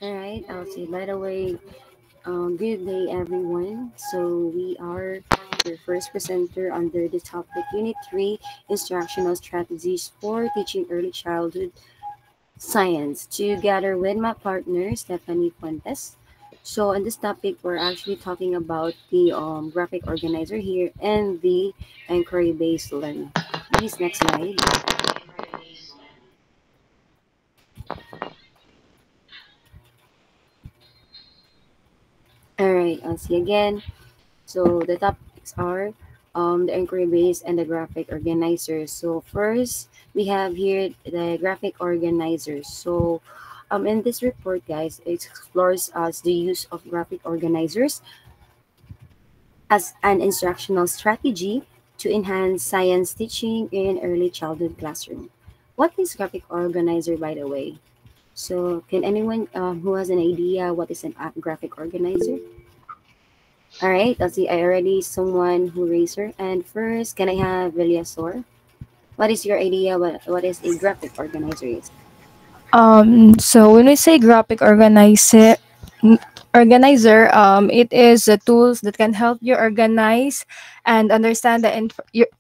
All right, I'll say by the way, good day everyone. So we are your first presenter under the topic Unit 3 Instructional Strategies for Teaching Early Childhood Science together with my partner Stephanie Fuentes. So on this topic, we're actually talking about the graphic organizer here and the inquiry-based learning. Please, next slide. All right, I'll see again. So the topics are the inquiry base and the graphic organizers. So first, we have here the graphic organizers. So in this report, guys, it explores us the use of graphic organizers as an instructional strategy to enhance science teaching in early childhood classroom. What is graphic organizer, by the way? So can anyone who has an idea what is an graphic organizer? All right, I'll see. I already someone who raised her. And first, can I have Viliasor? What is your idea? What is a graphic organizer is? So when we say organizer, it is the tools that can help you organize and understand the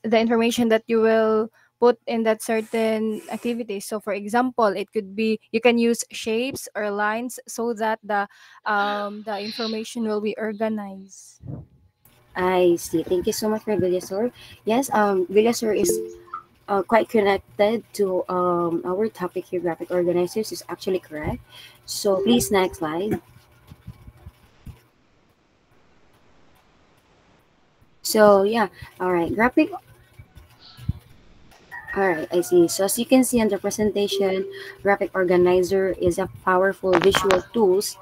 information that you will put in that certain activity. So, for example, it could be you can use shapes or lines so that the information will be organized. I see. Thank you so much for Viliasor. Yes, Viliasor is quite connected to our topic here. Graphic organizers is actually correct. So please next slide. So yeah, all right. All right, I see. So as you can see on the presentation, graphic organizer is a powerful visual tools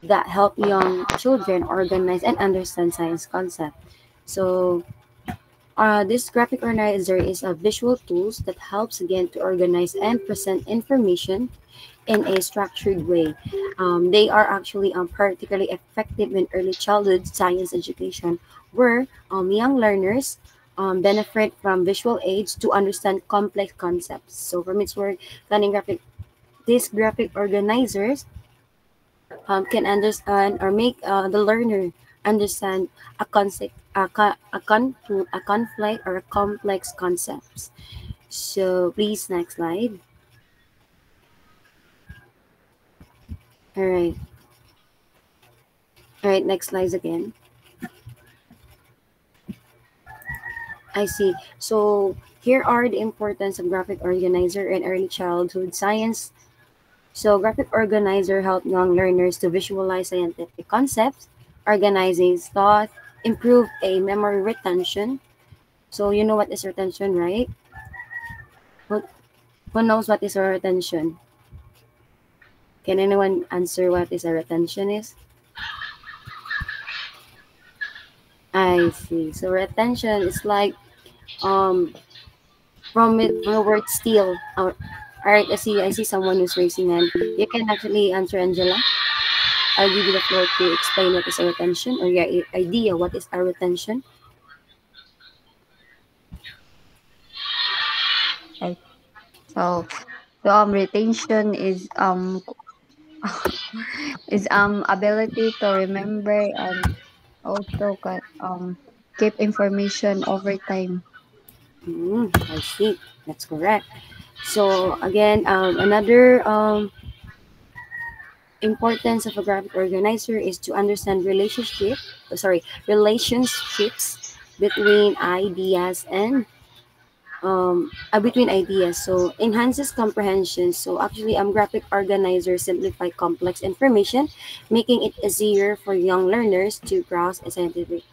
that help young children organize and understand science concept. So this graphic organizer is a visual tools that helps again to organize and present information in a structured way. They are actually particularly effective in early childhood science education, where young learners benefit from visual aids to understand complex concepts. So from its work, planning graphic, these graphic organizers can understand or make the learner understand a concept, a conflict or a complex concepts. So please next slide. All right, all right, next slides again. I see. So here are the importance of graphic organizer in early childhood science. So graphic organizer help young learners to visualize scientific concepts, organizing thought, improve a memory retention. So you know what is retention, right? Who, who knows what is a retention? Can anyone answer what is a retention is? I see. So retention is like um from the word steal. All right, I see someone who's raising hand. You can actually answer, Angela. I'll give you the floor to explain what is a retention or your idea what is a retention. Right. So, retention is is ability to remember and also keep information over time. I see. That's correct. So again, another importance of a graphic organizer is to understand relationships between ideas and between ideas. So enhances comprehension. So actually, graphic organizers simplify complex information, making it easier for young learners to grasp a scientific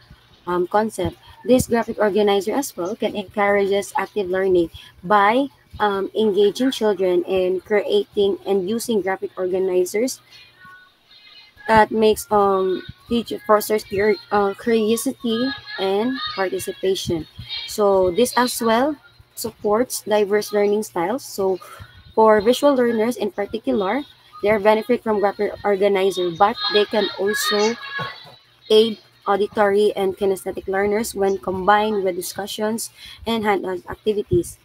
concept. This graphic organizer as well can encourages active learning by engaging children in creating and using graphic organizers that makes teach fosters curiosity and participation. So this as well supports diverse learning styles. So for visual learners in particular, they are benefit from graphic organizer, but they can also aid auditory and kinesthetic learners when combined with discussions and hand-on activities.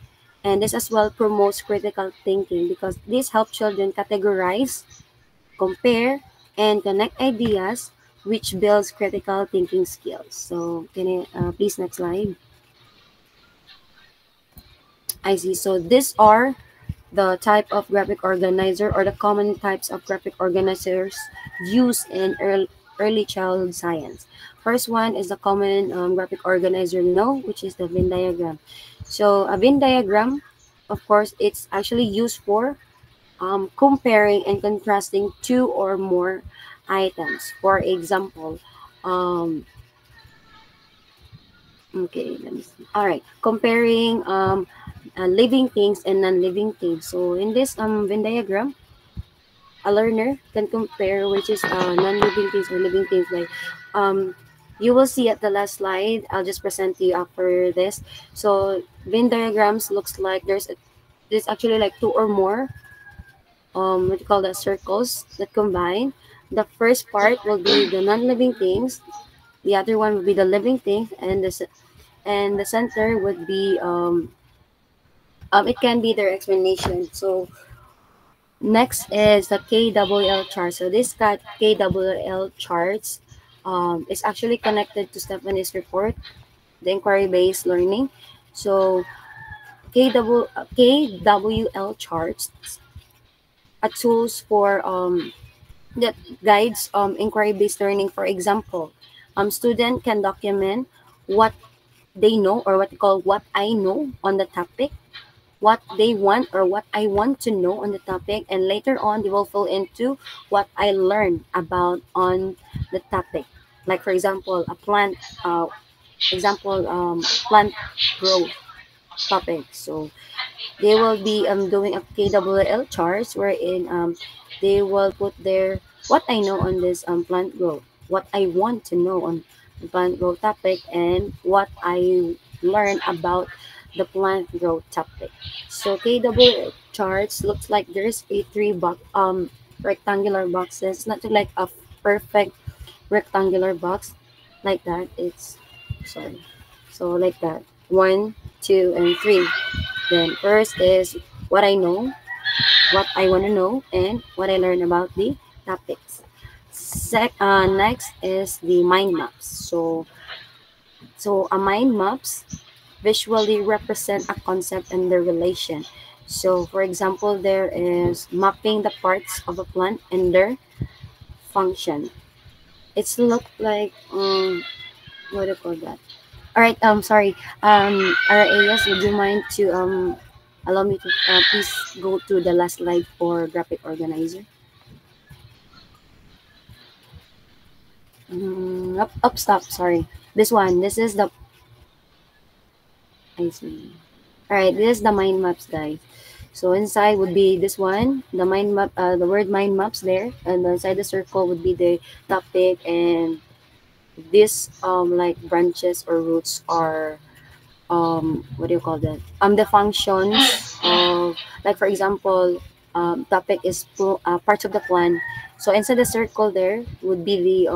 And this as well promotes critical thinking because this helps children categorize compare, and connect ideas, which builds critical thinking skills. So, can you please next slide? I see. So, these are the type of graphic organizer or the common types of graphic organizers used in early childhood science. First one is the common graphic organizer we know, which is the Venn diagram. So a Venn diagram, of course, it's actually used for comparing and contrasting two or more items. For example, um, okay, let me see. All right, comparing living things and non-living things. So in this Venn diagram, a learner can compare which is non-living things or living things. Like you will see at the last slide. I'll just present to you after this. So Venn diagrams looks like there's actually like two or more what you call that, circles that combine. The first part will be the non-living things. The other one will be the living things, and the center would be it can be their explanation. So next is the KWL chart. So this KWL charts is actually connected to Stephanie's report, the inquiry-based learning. So KWL charts are tools for that guides inquiry-based learning. For example, student can document what they know, or what you call what I know on the topic, what they want or what I want to know on the topic, and later on they will fill into what I learned about on the topic. Like for example, a plant plant growth topic. So they will be doing a KWL charts wherein they will put their what I know on this plant growth, what I want to know on the plant growth topic, and what I learn about the plant growth topic. So KWL charts looks like there's a rectangular boxes, not like a perfect rectangular box like that. It's sorry. So like that. One, two, and three. Then first is what I know, what I want to know, and what I learn about the topics. Next is the mind maps. So a mind maps visually represent a concept and their relation. So for example, there is mapping the parts of a plant and their function. It's look like what do you call that? All right. Sorry. RAS, would you mind to allow me to please go to the last slide for graphic organizer? Up. Stop. Sorry. This one. This is the. I see. All right. This is the mind maps, guys. So inside would be this one, the mind map. The word mind maps there, and inside the circle would be the topic, and this like branches or roots are what do you call that, the functions of, like for example, topic is parts of the plan. So inside the circle there would be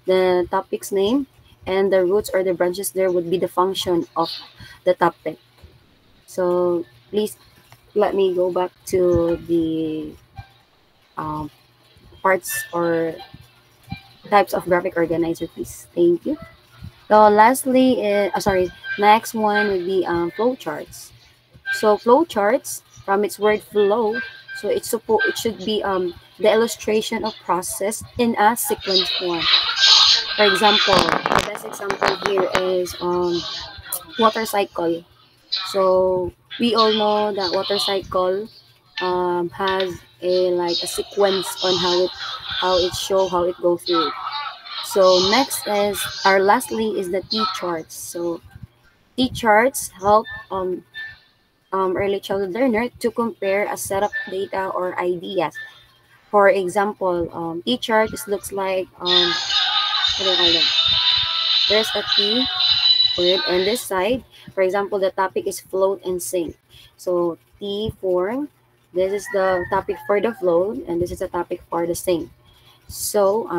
the topic's name, and the roots or the branches there would be the function of the topic. So please let me go back to the um, parts or types of graphic organizer, please. Thank you. So lastly, next one would be flow charts. So flow charts, from its word flow, so it should be the illustration of process in a sequence form. For example, the best example here is water cycle. So we all know that water cycle has a sequence on how it goes through. So next is lastly is the T charts. So T charts help early childhood learner to compare a set of data or ideas. For example, T chart looks like what do you call that? There's a T word on this side. For example, the topic is float and sink. So T form. This is the topic for the float, and this is the topic for the sink. So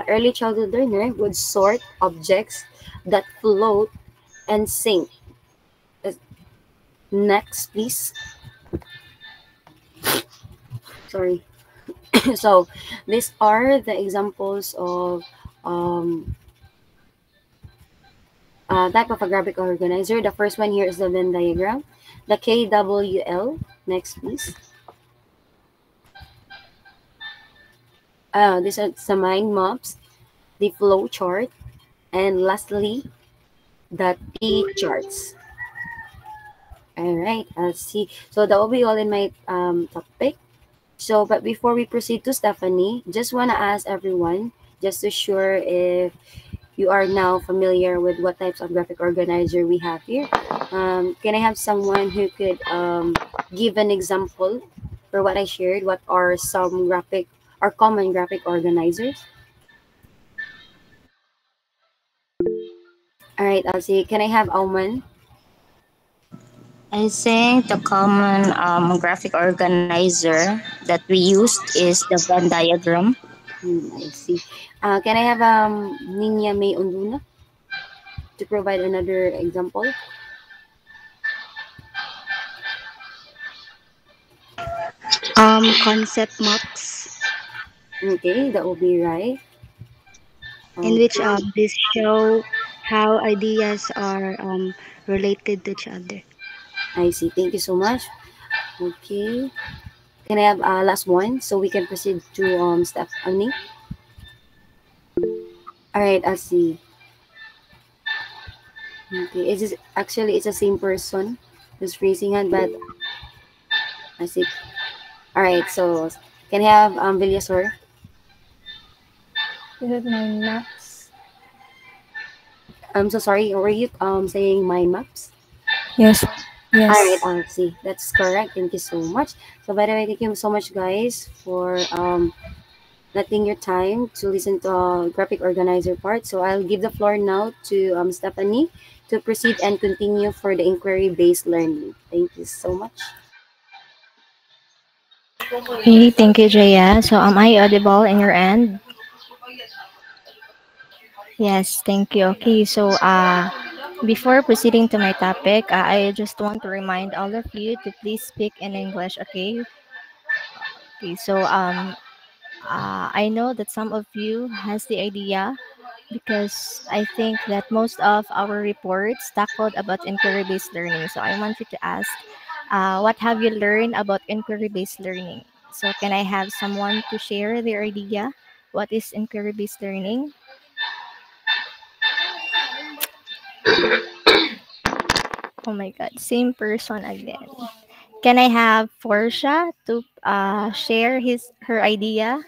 early childhood learner would sort objects that float and sink. Uh, Next, please. Sorry. So these are the examples of um, type of a graphic organizer. The first one here is the Venn diagram, the KWL. Next, please. These are the mind maps, the flow chart, and lastly, the T charts. All right, let's see. So that will be all in my topic. So, but before we proceed to Stephanie, just want to ask everyone, just to sure if you are now familiar with what types of graphic organizer we have here. Can I have someone who could give an example for what I shared? What are some graphic or common graphic organizers? All right, I'll see. Can I have Auman? I think the common graphic organizer that we used is the Venn diagram. I see. Can I have Ninya May Unduna to provide another example? Concept maps Okay, that will be right. in which Okay, this show how ideas are related to each other. I see. Thank you so much. Okay. Can I have last one so we can proceed to Stephanie? All right, I see. Okay, it's the same person who's raising hand, but I see. All right, so can I have Villasor? Is it mind maps? I'm so sorry. Were you saying mind maps? Yes. All right, Yes. I'll see. That's correct. Thank you so much. So by the way, thank you so much, guys, for letting your time to listen to graphic organizer part. So I'll give the floor now to Stephanie to proceed and continue for the inquiry-based learning. Thank you so much. Okay, thank you, Jaya. So, am I audible in your end? Yes, thank you. Okay, so before proceeding to my topic, I just want to remind all of you to please speak in English. Okay. Okay. So I know that some of you has the idea because I think that most of our reports tackled about inquiry-based learning. So I want you to ask, what have you learned about inquiry-based learning? So can I have someone to share their idea? What is inquiry-based learning? Oh my God, same person again. Can I have Portia to share her idea?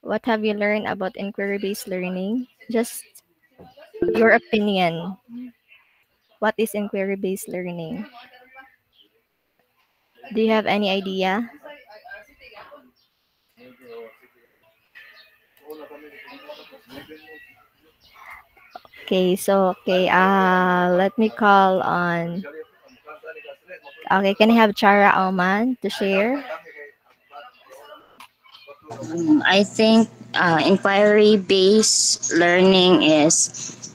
What have you learned about inquiry-based learning? Just your opinion. What is inquiry-based learning? Do you have any idea? Okay, so okay, let me call on. Okay, can I have Chara Alman to share? I think inquiry based learning is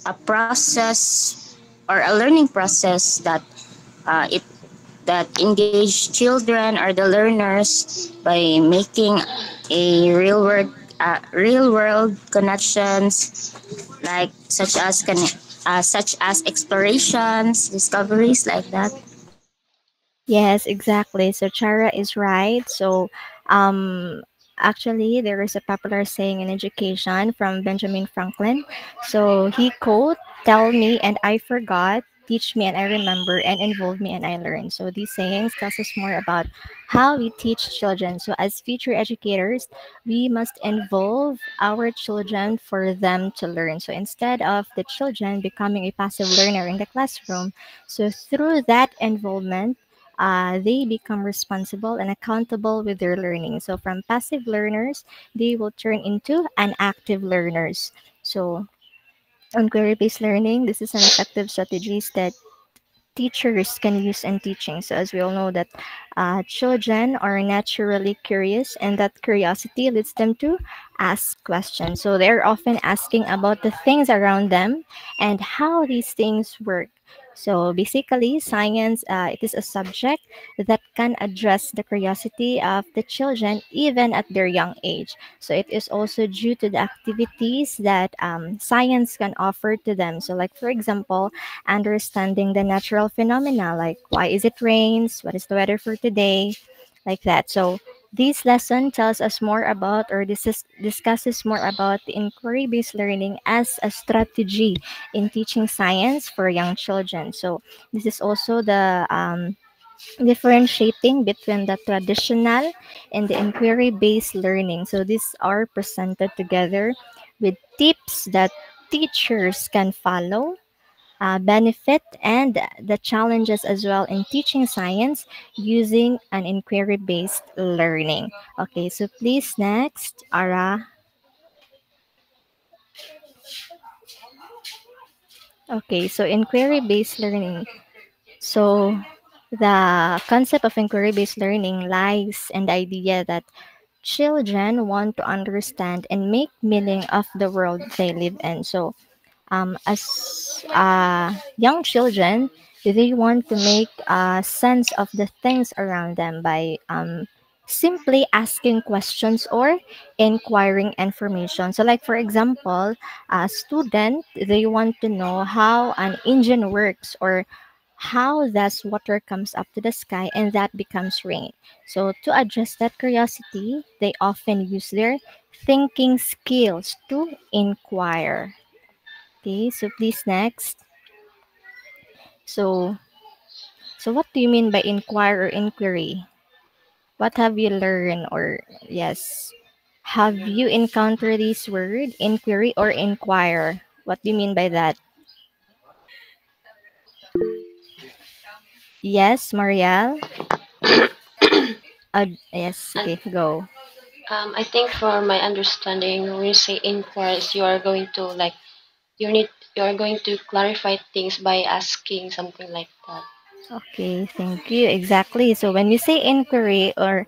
a process or a learning process it that engage children or the learners by making a real world connections like such as explorations discoveries like that. Yes, exactly. So Chara is right. So, actually, there is a popular saying in education from Benjamin Franklin. So he quote, "Tell me and I forgot, teach me and I remember, and involve me and I learn." So these sayings tells us more about how we teach children. So as future educators, we must involve our children for them to learn. So instead of the children becoming a passive learner in the classroom, so through that involvement they become responsible and accountable with their learning. So from passive learners, they will turn into an active learners. So on query-based learning, this is an effective strategies that teachers can use in teaching. So as we all know that children are naturally curious and that curiosity leads them to ask questions. So they're often asking about the things around them and how these things work. So basically, science it is a subject that can address the curiosity of the children even at their young age. So it is also due to the activities that science can offer to them. So like for example, understanding the natural phenomena like why is it rains, what is the weather for today, like that. So this lesson tells us more about or discusses more about the inquiry-based learning as a strategy in teaching science for young children. So this is also the differentiating between the traditional and the inquiry-based learning. So these are presented together with tips that teachers can follow, benefit, and the challenges as well in teaching science using an inquiry-based learning. Okay, so please next, Ara. Okay, so inquiry-based learning. So the concept of inquiry-based learning lies in the idea that children want to understand and make meaning of the world they live in. So as young children, they want to make sense of the things around them by simply asking questions or inquiring information. So, like for example, a student they want to know how an engine works or how does water comes up to the sky and that becomes rain. So to address that curiosity, they often use their thinking skills to inquire. Okay, so please next. So, so what do you mean by inquire or inquiry? What have you learned or yes? Have you encountered this word, inquiry or inquire? What do you mean by that? Yes, Marielle? Yes, And okay, go. I think for my understanding, when you say inquiries, you are going to like you are going to clarify things by asking something like that. Okay, thank you. Exactly. So when we say inquiry or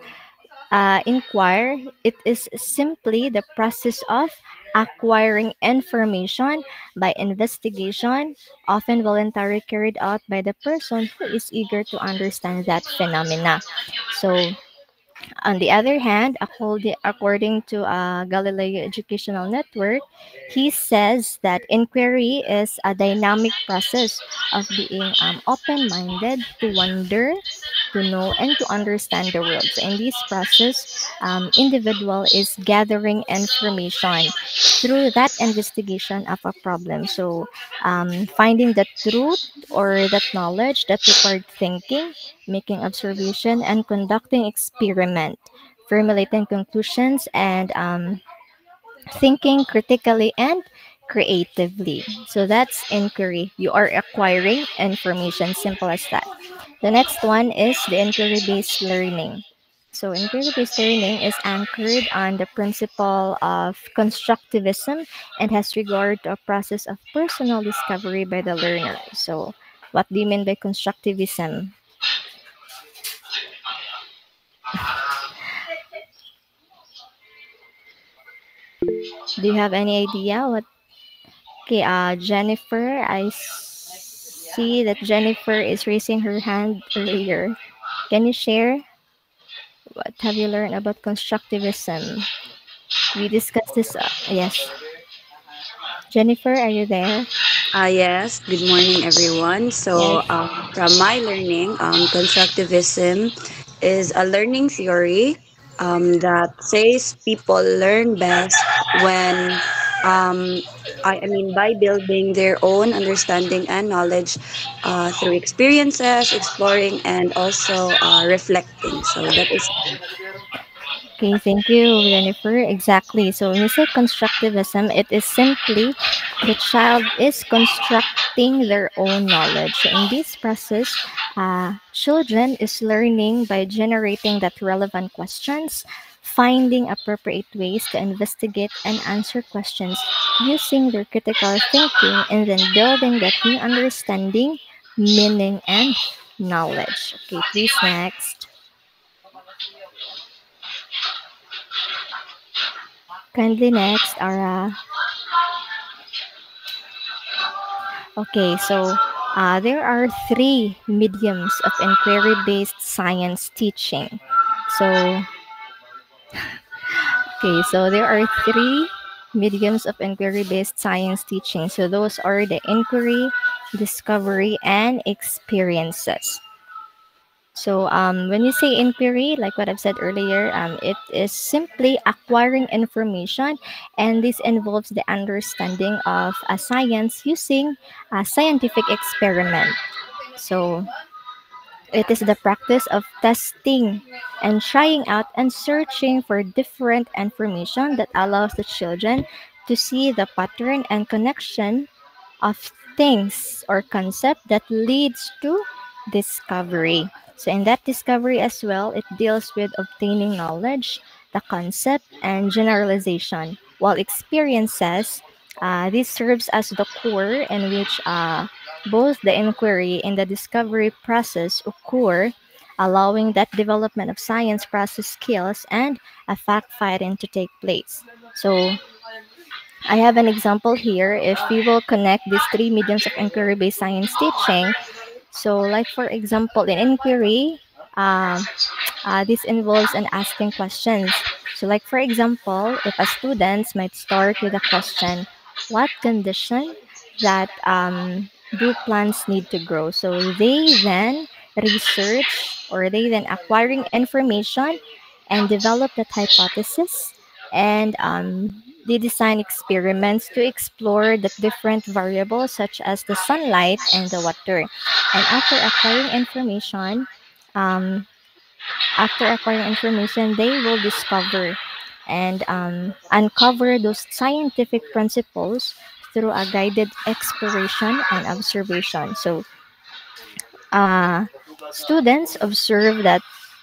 inquire, it is simply the process of acquiring information by investigation, often voluntarily carried out by the person who is eager to understand that phenomena. So on the other hand, according to Galileo Educational Network, he says that inquiry is a dynamic process of being open minded to wonder, to know, and to understand the world. So, in this process, individual is gathering information through that investigation of a problem. So, finding the truth or that knowledge that required thinking, making observation, and conducting experiment, formulating conclusions, and thinking critically and creatively. So that's inquiry. You are acquiring information, simple as that. The next one is the inquiry based learning. So, inquiry based learning is anchored on the principle of constructivism and has regard to a process of personal discovery by the learner. So, what do you mean by constructivism? Do you have any idea what? Okay, Jennifer, see that Jennifer is raising her hand earlier. Can you share what have you learned about constructivism? We discussed this. Yes, Jennifer, are you there? Yes, good morning, everyone. Yes. From my learning, constructivism is a learning theory that says people learn best when, um, I mean, by building their own understanding and knowledge through experiences, exploring, and also reflecting. So that is Okay, thank you, Jennifer. Exactly. So when we say constructivism, it is simply the child is constructing their own knowledge. So in this process, children is learning by generating that relevant questions, finding appropriate ways to investigate and answer questions using their critical thinking, and then building that new understanding, meaning, and knowledge. Okay, please next. Kindly next, Ara. Okay, so There are three mediums of inquiry-based science teaching. So, okay, so there are three mediums of inquiry-based science teaching. So those are the inquiry, discovery, and experiences. So when you say inquiry, like what I've said earlier, it is simply acquiring information, and this involves the understanding of a science using a scientific experiment. So it is the practice of testing and trying out and searching for different information that allows the children to see the pattern and connection of things or concept that leads to discovery. So in that discovery as well, it deals with obtaining knowledge, the concept, and generalization. While experiences, this serves as the core in which both the inquiry and the discovery process occur, allowing that development of science process skills and a fact finding to take place. So I have an example here. If we will connect these three mediums of inquiry-based science teaching, so like for example, in inquiry, um, this involves an asking questions. So like for example, if a student might start with a question, what condition that do plants need to grow? So they then research or they then acquiring information and develop that hypothesis, and they design experiments to explore the different variables such as the sunlight and the water. And um, after acquiring information, they will discover and uncover those scientific principles through a guided exploration and observation. So uh, students observe that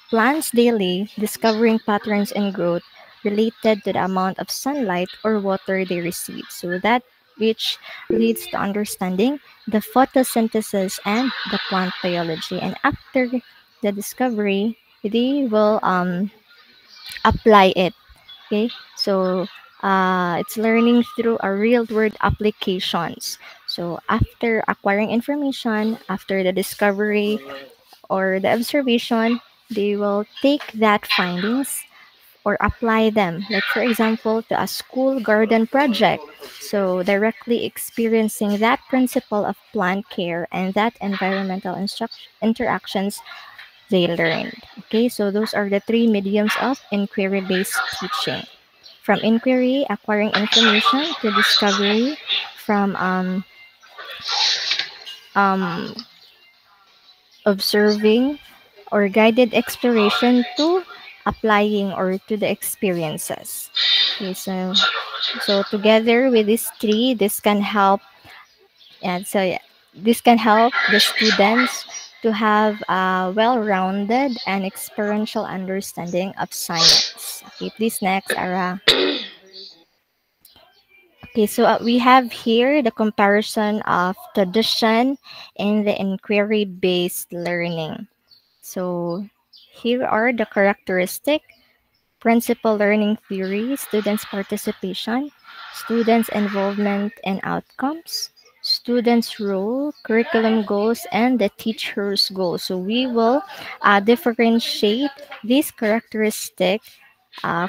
plants daily, discovering patterns in growth related to the amount of sunlight or water they receive. So that which leads to understanding the photosynthesis and the plant biology. And after the discovery, they will apply it. Okay, so it's learning through a real world applications. So after acquiring information, after the discovery or the observation, they will take that findings or apply them. Like for example, to a school garden project. So directly experiencing that principle of plant care and that environmental interactions they learned. Okay, so those are the three mediums of inquiry-based teaching. From inquiry, acquiring information, to discovery, from um, observing or guided exploration to applying or to the experiences. Okay, so together with these three, this can help, and so yeah, this can help the students to have a well-rounded and experiential understanding of science. Okay, please next, Ara. Okay, so we have here the comparison of tradition and the inquiry-based learning. So here are the characteristic: principal learning theory, students' participation, students' involvement and outcomes, students' role, curriculum goals, and the teacher's goals. So we will differentiate these characteristics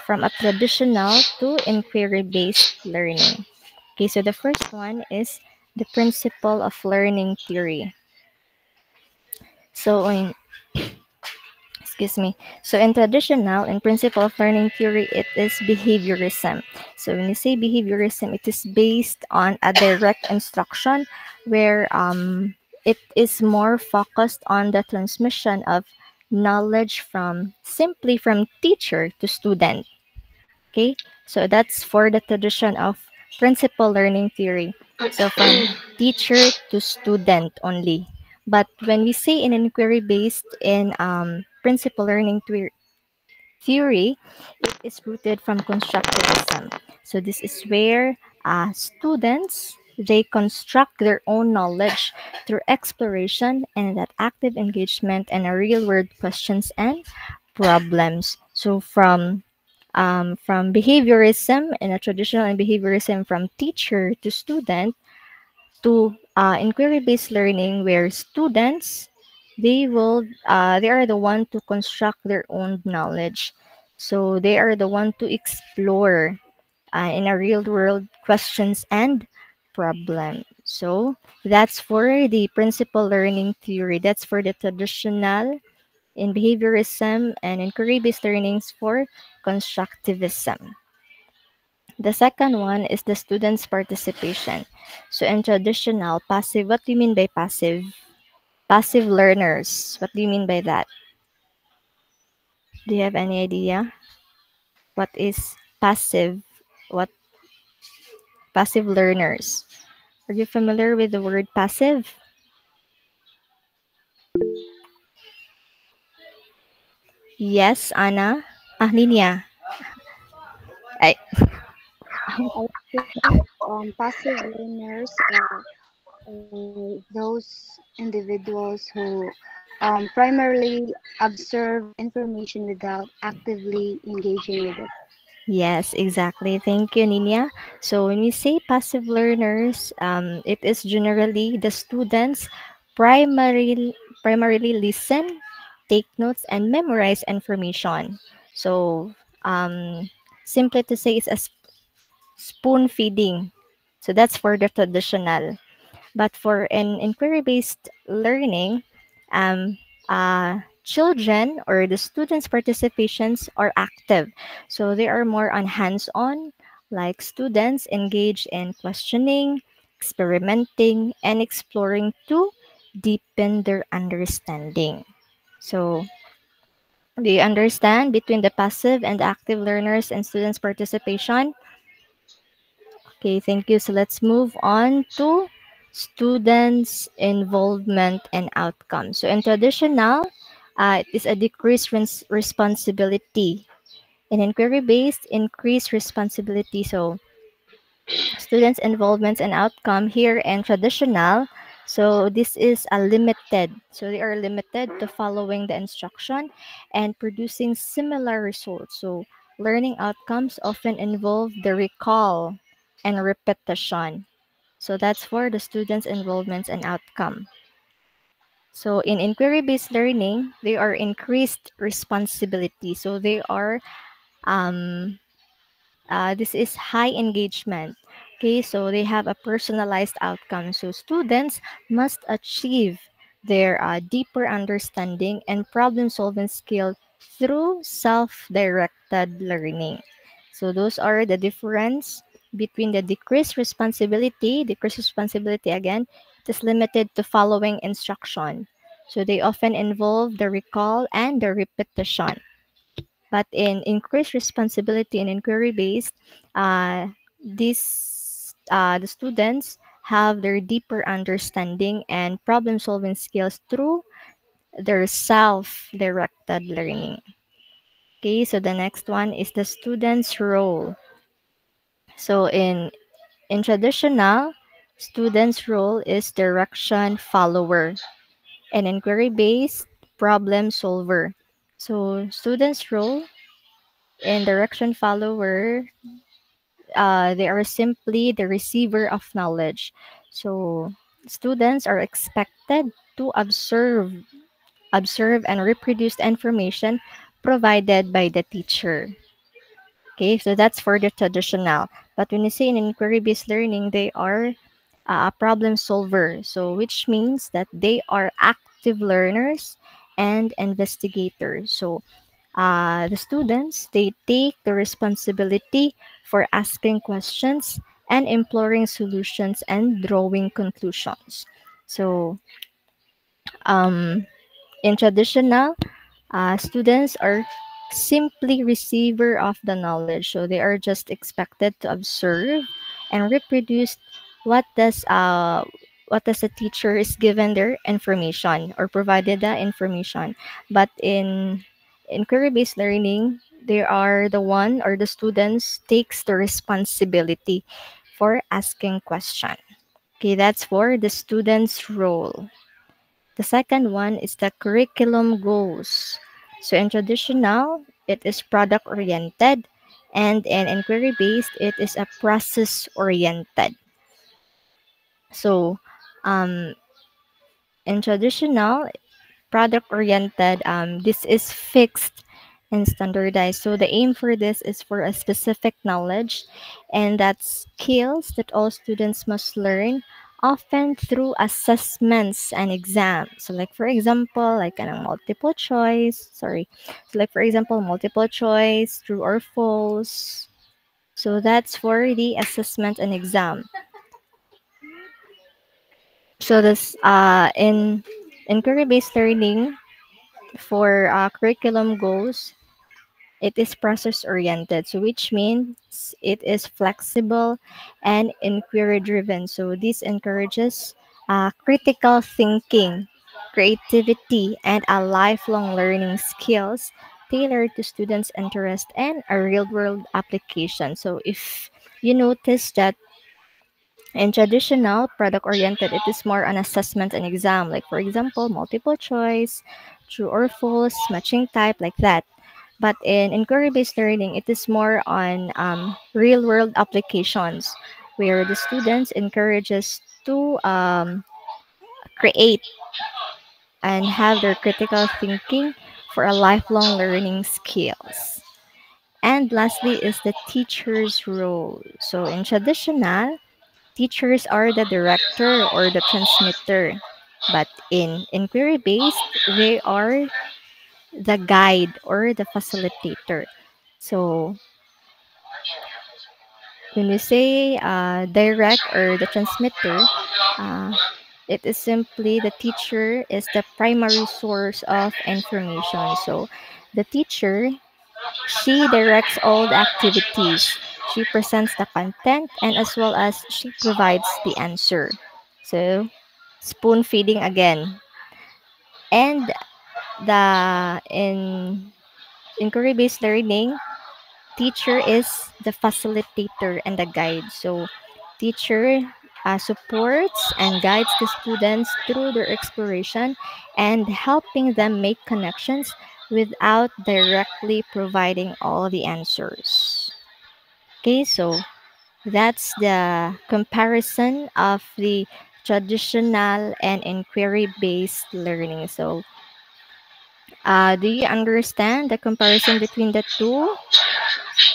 from a traditional to inquiry-based learning. Okay, so the first one is the principle of learning theory. So in excuse me. So in traditional and principle of learning theory, it is behaviorism. So when you say behaviorism, it is based on a direct instruction where it is more focused on the transmission of knowledge from simply from teacher to student. Okay, so that's for the tradition of principal learning theory. So from teacher to student only. But when we say in inquiry based in principal learning theory, it is rooted from constructivism. So this is where students they construct their own knowledge through exploration and that active engagement and a real world questions and problems. So from behaviorism and a traditional and behaviorism from teacher to student, to inquiry-based learning, where students they are the one to construct their own knowledge. So they are the one to explore in a real world questions and problem. So that's for the principal learning theory. That's for the traditional in behaviorism, and inquiry-based learnings for constructivism. The second one is the student's participation. So in traditional passive, what do you mean by passive? Passive learners. What do you mean by that? Do you have any idea? What is passive? What passive learners? Are you familiar with the word passive? Yes, Anna. Ah, Ninia. Ay, I think passive learners are those individuals who primarily observe information without actively engaging with it. yes, exactly. Thank you, Ninia. So when we say passive learners, it is generally the students primarily listen, take notes, and memorize information. So simply to say, it's a spoon feeding. So that's for the traditional. But for an inquiry-based learning, children or the students' participations are active. So they are more on hands-on, like students engage in questioning, experimenting, and exploring to deepen their understanding. So do you understand between the passive and active learners and students' participation? Okay, thank you. So let's move on to students' involvement and outcome. So in traditional, it is a decreased responsibility. In inquiry-based, increased responsibility. So students' involvement and outcome here and traditional. So this is a limited. So they are limited to following the instruction and producing similar results. So learning outcomes often involve the recall and repetition. So that's for the students' involvement and outcome. So in inquiry-based learning, they are increased responsibility. So they are um, this is high engagement. Okay, so they have a personalized outcome. So students must achieve their deeper understanding and problem solving skill through self-directed learning. So those are the difference between the decreased responsibility. Decreased responsibility, again, it is limited to following instruction. So they often involve the recall and the repetition. But in increased responsibility and inquiry based, the students have their deeper understanding and problem solving skills through their self directed learning. Okay, so the next one is the student's role. So in traditional, student's role is direction follower and inquiry based problem solver. So student's role in direction follower, they are simply the receiver of knowledge. So students are expected to observe and reproduce the information provided by the teacher. Okay, so that's for the traditional. But when you say in inquiry-based learning, they are a problem solver. So which means that they are active learners and investigators. So the students, they take the responsibility for asking questions and imploring solutions and drawing conclusions. So um, in traditional, students are simply receiver of the knowledge, so they are just expected to observe and reproduce what does uh, what does the teacher is given their information or provided the information. But in inquiry-based learning, they are the one or the students takes the responsibility for asking question. Okay, that's for the student's role. The second one is the curriculum goals. So in traditional, it is product oriented, and in inquiry based, it is a process oriented. So, um, in traditional product oriented, this is fixed and standardized. So the aim for this is for a specific knowledge, and that's skills that all students must learn, often through assessments and exams. So like for example, like a multiple choice, sorry. So like for example, multiple choice, true or false. So that's for the assessment and exam. So this in inquiry based learning for curriculum goals, it is process oriented, so which means it is flexible and inquiry driven. So this encourages critical thinking, creativity, and a lifelong learning skills tailored to students' interest and a real world application. So if you notice that in traditional product oriented, it is more on assessment and exam, like for example, multiple choice, true or false, matching type, like that. But in inquiry based learning, it is more on real world applications where the students encourages to create and have their critical thinking for a lifelong learning skills. And lastly is the teacher's role. So in traditional, teachers are the director or the transmitter, but in inquiry based, they are the guide or the facilitator. So when we say direct or the transmitter, uh, it is simply the teacher is the primary source of information. So the teacher, she directs all the activities. She presents the content and as well as she provides the answer. So spoon feeding again. And the in inquiry based learning, teacher is the facilitator and the guide. So teacher supports and guides the students through their exploration and helping them make connections without directly providing all the answers. Okay, so that's the comparison of the traditional and inquiry based learning. So do you understand the comparison between the two?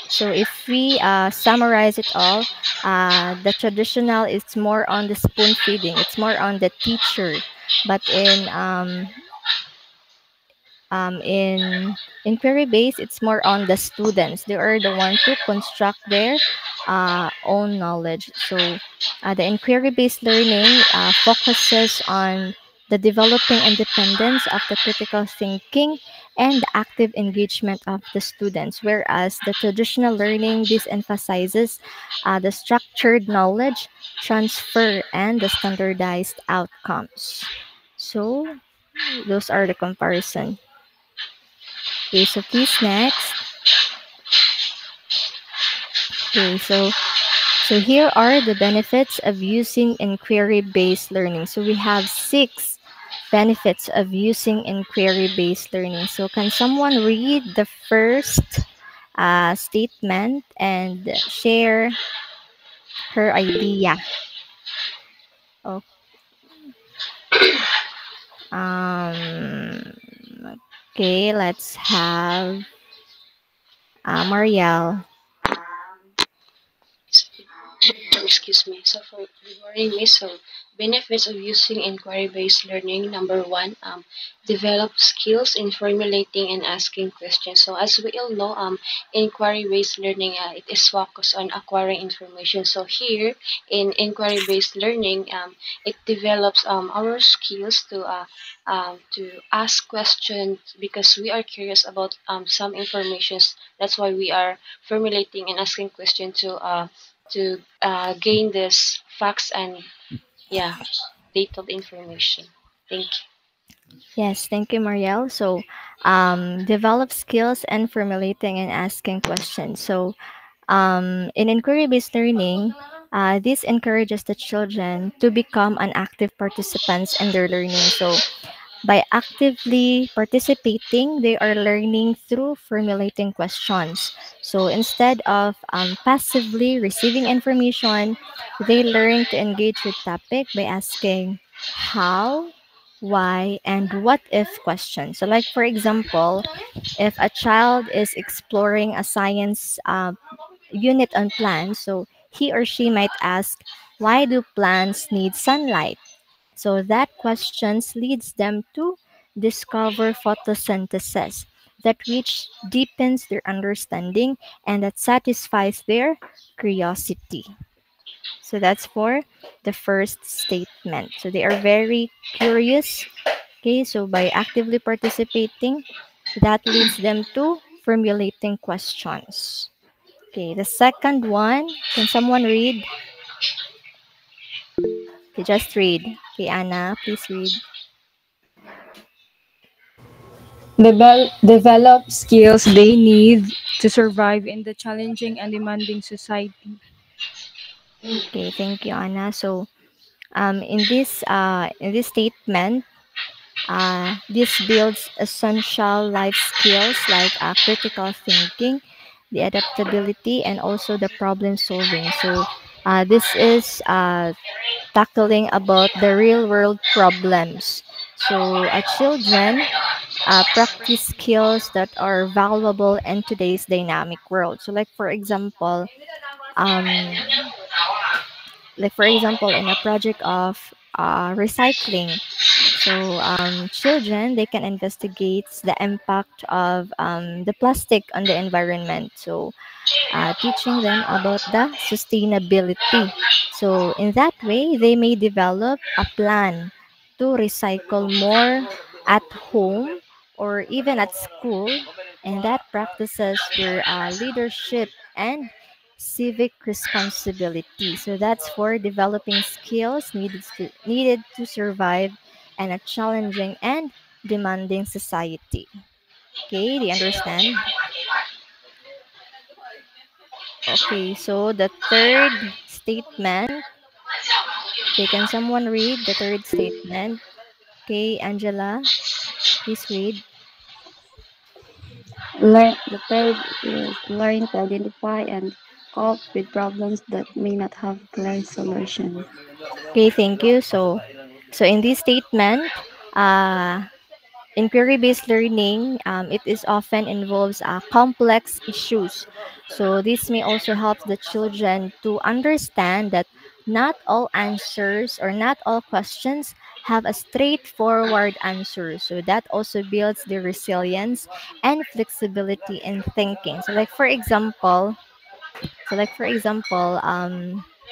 So if we summarize it all, the traditional is more on the spoon feeding. It's more on the teacher, but in inquiry based, it's more on the students. They are the one to construct their own knowledge. So the inquiry based learning focuses on the developing independence of the critical thinking and the active engagement of the students, whereas the traditional learning this emphasizes the structured knowledge transfer and the standardized outcomes. So those are the comparison. Okay, so please next. Okay, so here are the benefits of using inquiry-based learning. So we have 6 benefits of using inquiry-based learning. So can someone read the first statement and share her idea? Oh, um, okay, let's have Marielle. Excuse me. So for regarding me, so benefits of using inquiry-based learning. Number one, develop skills in formulating and asking questions. So as we all know, inquiry-based learning, it is focused on acquiring information. So here in inquiry-based learning, it develops our skills to ask questions because we are curious about some informations. That's why we are formulating and asking questions to gain this facts and yeah, detailed information. Thank you. Yes, thank you, Marielle. So, develop skills and formulating and asking questions. So, in inquiry-based learning, this encourages the children to become an active participants in their learning. So, By actively participating, they are learning through formulating questions. So instead of passively receiving information, they learn to engage with topic by asking how, why, and what if questions. So, like for example, if a child is exploring a science unit on plants, so he or she might ask, why do plants need sunlight? So that questions leads them to discover photosynthesis, that which deepens their understanding and that satisfies their curiosity. So that's for the first statement. So they are very curious. Okay, so by actively participating, that leads them to formulating questions. Okay, the second one, can someone read? Okay, just read. Okay, Anna, please read. Develop skills they need to survive in the challenging and demanding society. Okay, thank you, Anna. So, in this statement, this builds essential life skills like critical thinking, the adaptability, and also the problem solving. So, this is tackling about the real world problems. So, children practice skills that are valuable in today's dynamic world. So, um, in a project of recycling, so children they can investigate the impact of the plastic on the environment. So teaching them about the sustainability. So, in that way, they may develop a plan to recycle more at home or even at school, and that practices their leadership and civic responsibility. So, that's for developing skills needed to survive in a challenging and demanding society. Okay, do you understand? Okay, so the third statement. Okay, can someone read the third statement? Okay, Angela, please read. The third is learn to identify and cope with problems that may not have clear solutions. Okay, thank you. So in this statement, uh, inquiry-based learning, it is often involves complex issues. So this may also help the children to understand that not all answers or not all questions have a straightforward answer. So that also builds the resilience and flexibility in thinking. So like for example,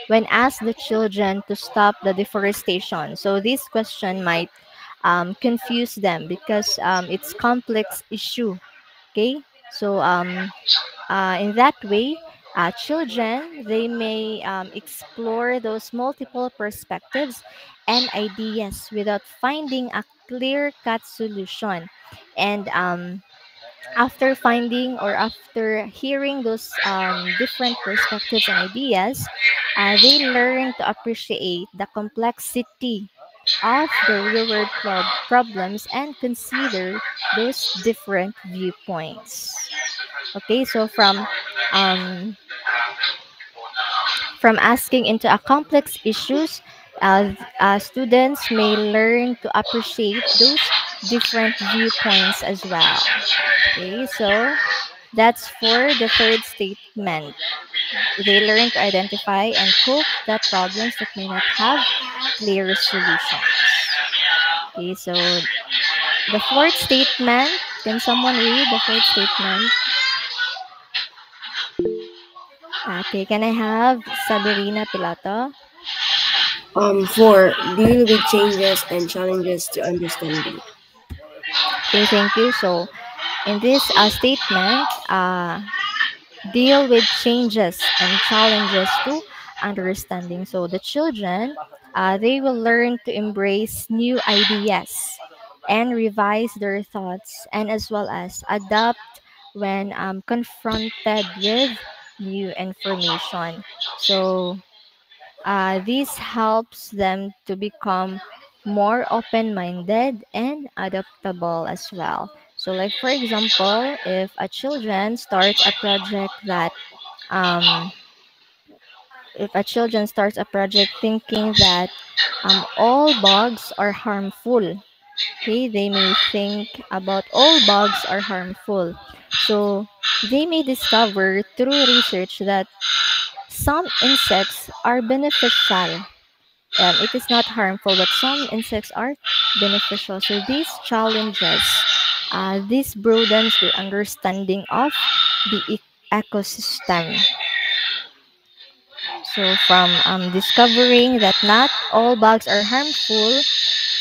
when asked the children to stop the deforestation, so this question might confuse them because it's complex issue. Okay, so in that way, children they may explore those multiple perspectives and ideas without finding a clear cut solution, and after finding or after hearing those different perspectives and ideas, they learn to appreciate the complexity of the real world problems and consider those different viewpoints. Okay, so um, from asking into a complex issues, students may learn to appreciate those different viewpoints as well. Okay, so that's for the third statement. They learn to identify and cope the problems that may not have clear solutions. Okay, so the fourth statement, can someone read the fourth statement? Okay, can I have Sabrina Pilato? For deal with changes and challenges to understanding. Okay, thank you. So in this statement, deal with changes and challenges to understanding. So the children, they will learn to embrace new ideas and revise their thoughts, and as well as adapt when confronted with new information. So this helps them to become more open-minded and adaptable as well. So like for example, if a children starts a project that um, if a children starts a project thinking that all bugs are harmful, okay, they may think about all bugs are harmful. So they may discover through research that some insects are beneficial. It is not harmful, but some insects are beneficial. So these challenges, this broadens their understanding of the ecosystem. So from discovering that not all bugs are harmful,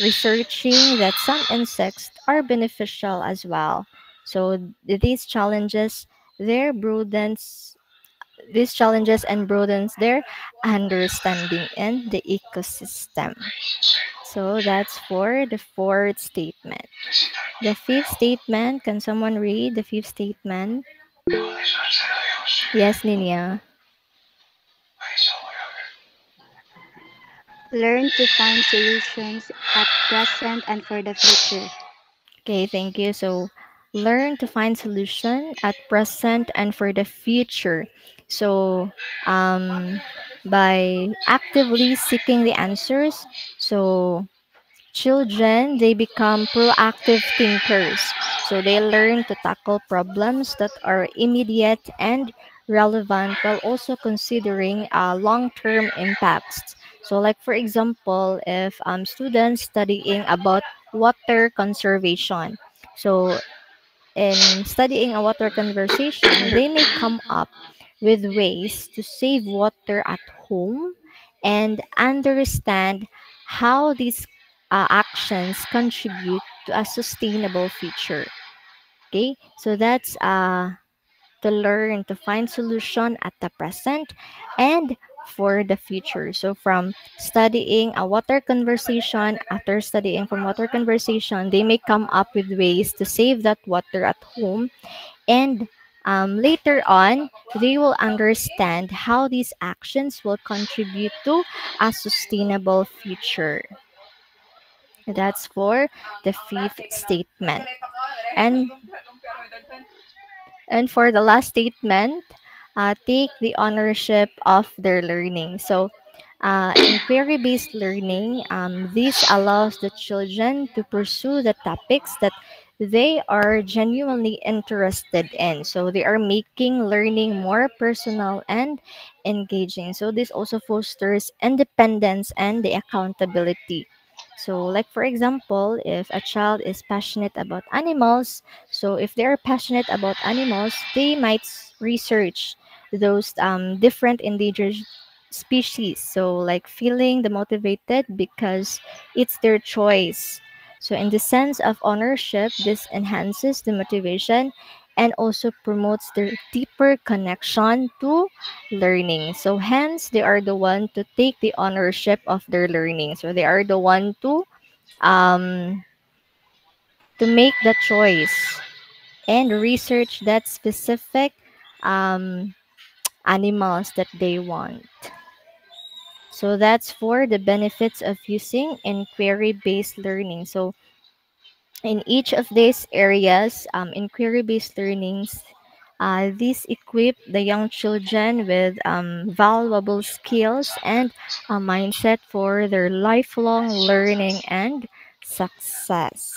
researching that some insects are beneficial as well. So these challenges, their broadens these challenges and broadens their understanding in the ecosystem. So that's for the fourth statement. The fifth statement, can someone read the fifth statement? Yes, Ninia. Learn to find solutions at present and for the future. Okay, thank you. So learn to find solution at present and for the future. So um, by actively seeking the answers, so children, they become proactive thinkers. So they learn to tackle problems that are immediate and relevant while also considering long-term impacts. So like for example, if students studying about water conservation. So in studying a water conversation, they may come up with ways to save water at home and understand how these actions contribute to a sustainable future. Okay, so that's to learn to find solution at the present and for the future. So from studying a water conversation, after studying from water conversation, they may come up with ways to save that water at home. And later on, they will understand how these actions will contribute to a sustainable future. That's for the fifth statement. And And for the last statement, take the ownership of their learning. So, in query based learning, this allows the children to pursue the topics that they are genuinely interested in. So, they are making learning more personal and engaging. So, this also fosters independence and the accountability. So, like for example, if a child is passionate about animals, so if they're passionate about animals, they might research those different endangered species. So like feeling the motivated because it's their choice. So in the sense of ownership, this enhances the motivation and also promotes their deeper connection to learning. So hence they are the one to take the ownership of their learning. So they are the one um to make the choice and research that specific um, animals that they want. So that's for the benefits of using inquiry-based learning. So in each of these areas, inquiry-based learnings, these equip the young children with valuable skills and a mindset for their lifelong learning and success.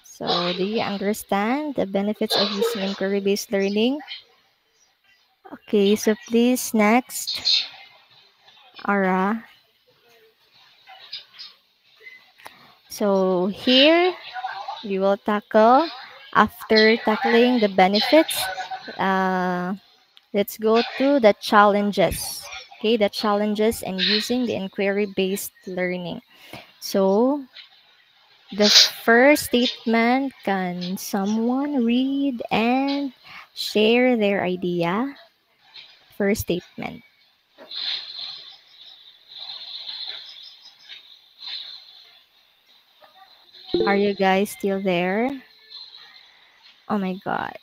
So, do you understand the benefits of using inquiry-based learning? Okay, so please next, Ara. So here we will tackle, after tackling the benefits, uh, let's go to the challenges. Okay, the challenges in using the inquiry-based learning. So the first statement, can someone read and share their idea? First statement. Are you guys still there? Oh my god.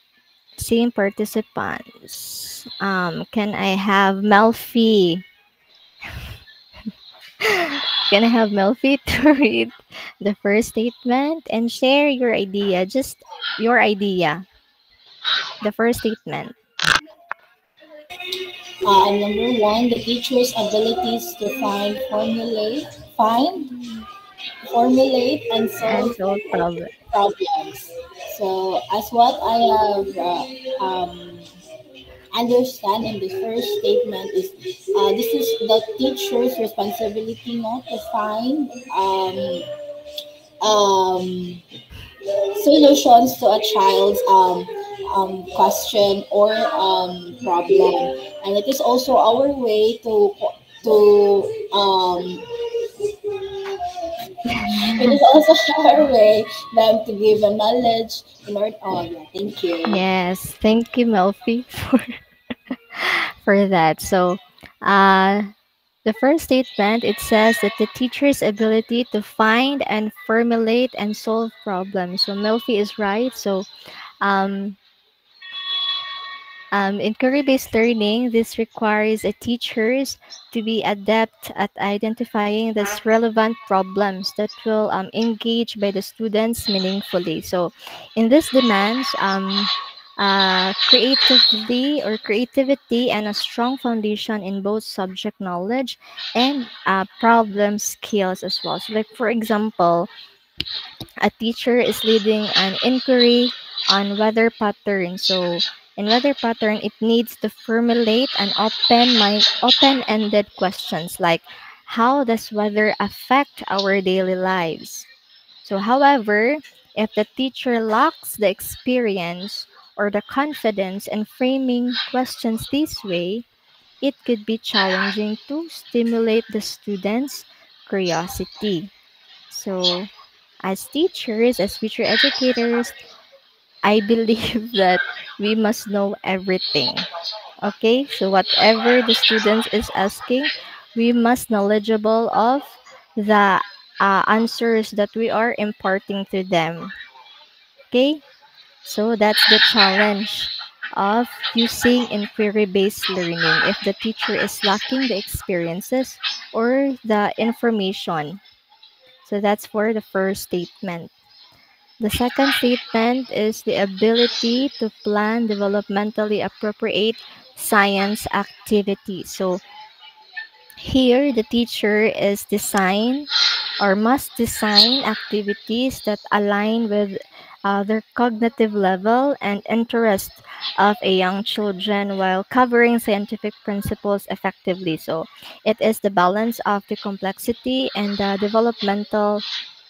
Same participants. Can I have Melfi? Can I have Melfi to read the first statement and share your idea? Just your idea. The first statement. Number one, the teacher's abilities to formulate, and And solve solve problem. problems. So, as what I have understand in the first statement is this is the teacher's responsibility not to find um, solutions to a child's question or problem, and it is also our way to it is also our way them to give a knowledge in order. Oh yeah, thank you. Yes, thank you, Melfi, for that. So, uh, the first statement, it says that the teacher's ability to find and formulate and solve problems. So Melfi is right. So um, in career-based learning, this requires a teachers to be adept at identifying these relevant problems that will engage by the students meaningfully. So, in these demands, creativity and a strong foundation in both subject knowledge and problem skills as well. So, like for example, a teacher is leading an inquiry on weather pattern. So in weather pattern, it needs to formulate an open-ended questions like how does weather affect our daily lives? So however, if the teacher lacks the experience or the confidence in framing questions this way, it could be challenging to stimulate the students' curiosity. So as teachers, as future educators, I believe that we must know everything. Okay, so whatever the students is asking, we must knowledgeable of the answers that we are imparting to them. Okay, so that's the challenge of using inquiry-based learning if the teacher is lacking the experiences or the information. So that's for the first statement. The second statement is the ability to plan developmentally appropriate science activities. So here the teacher is design or must design activities that align with their cognitive level and interest of a young children while covering scientific principles effectively. So it is the balance of the complexity and the developmental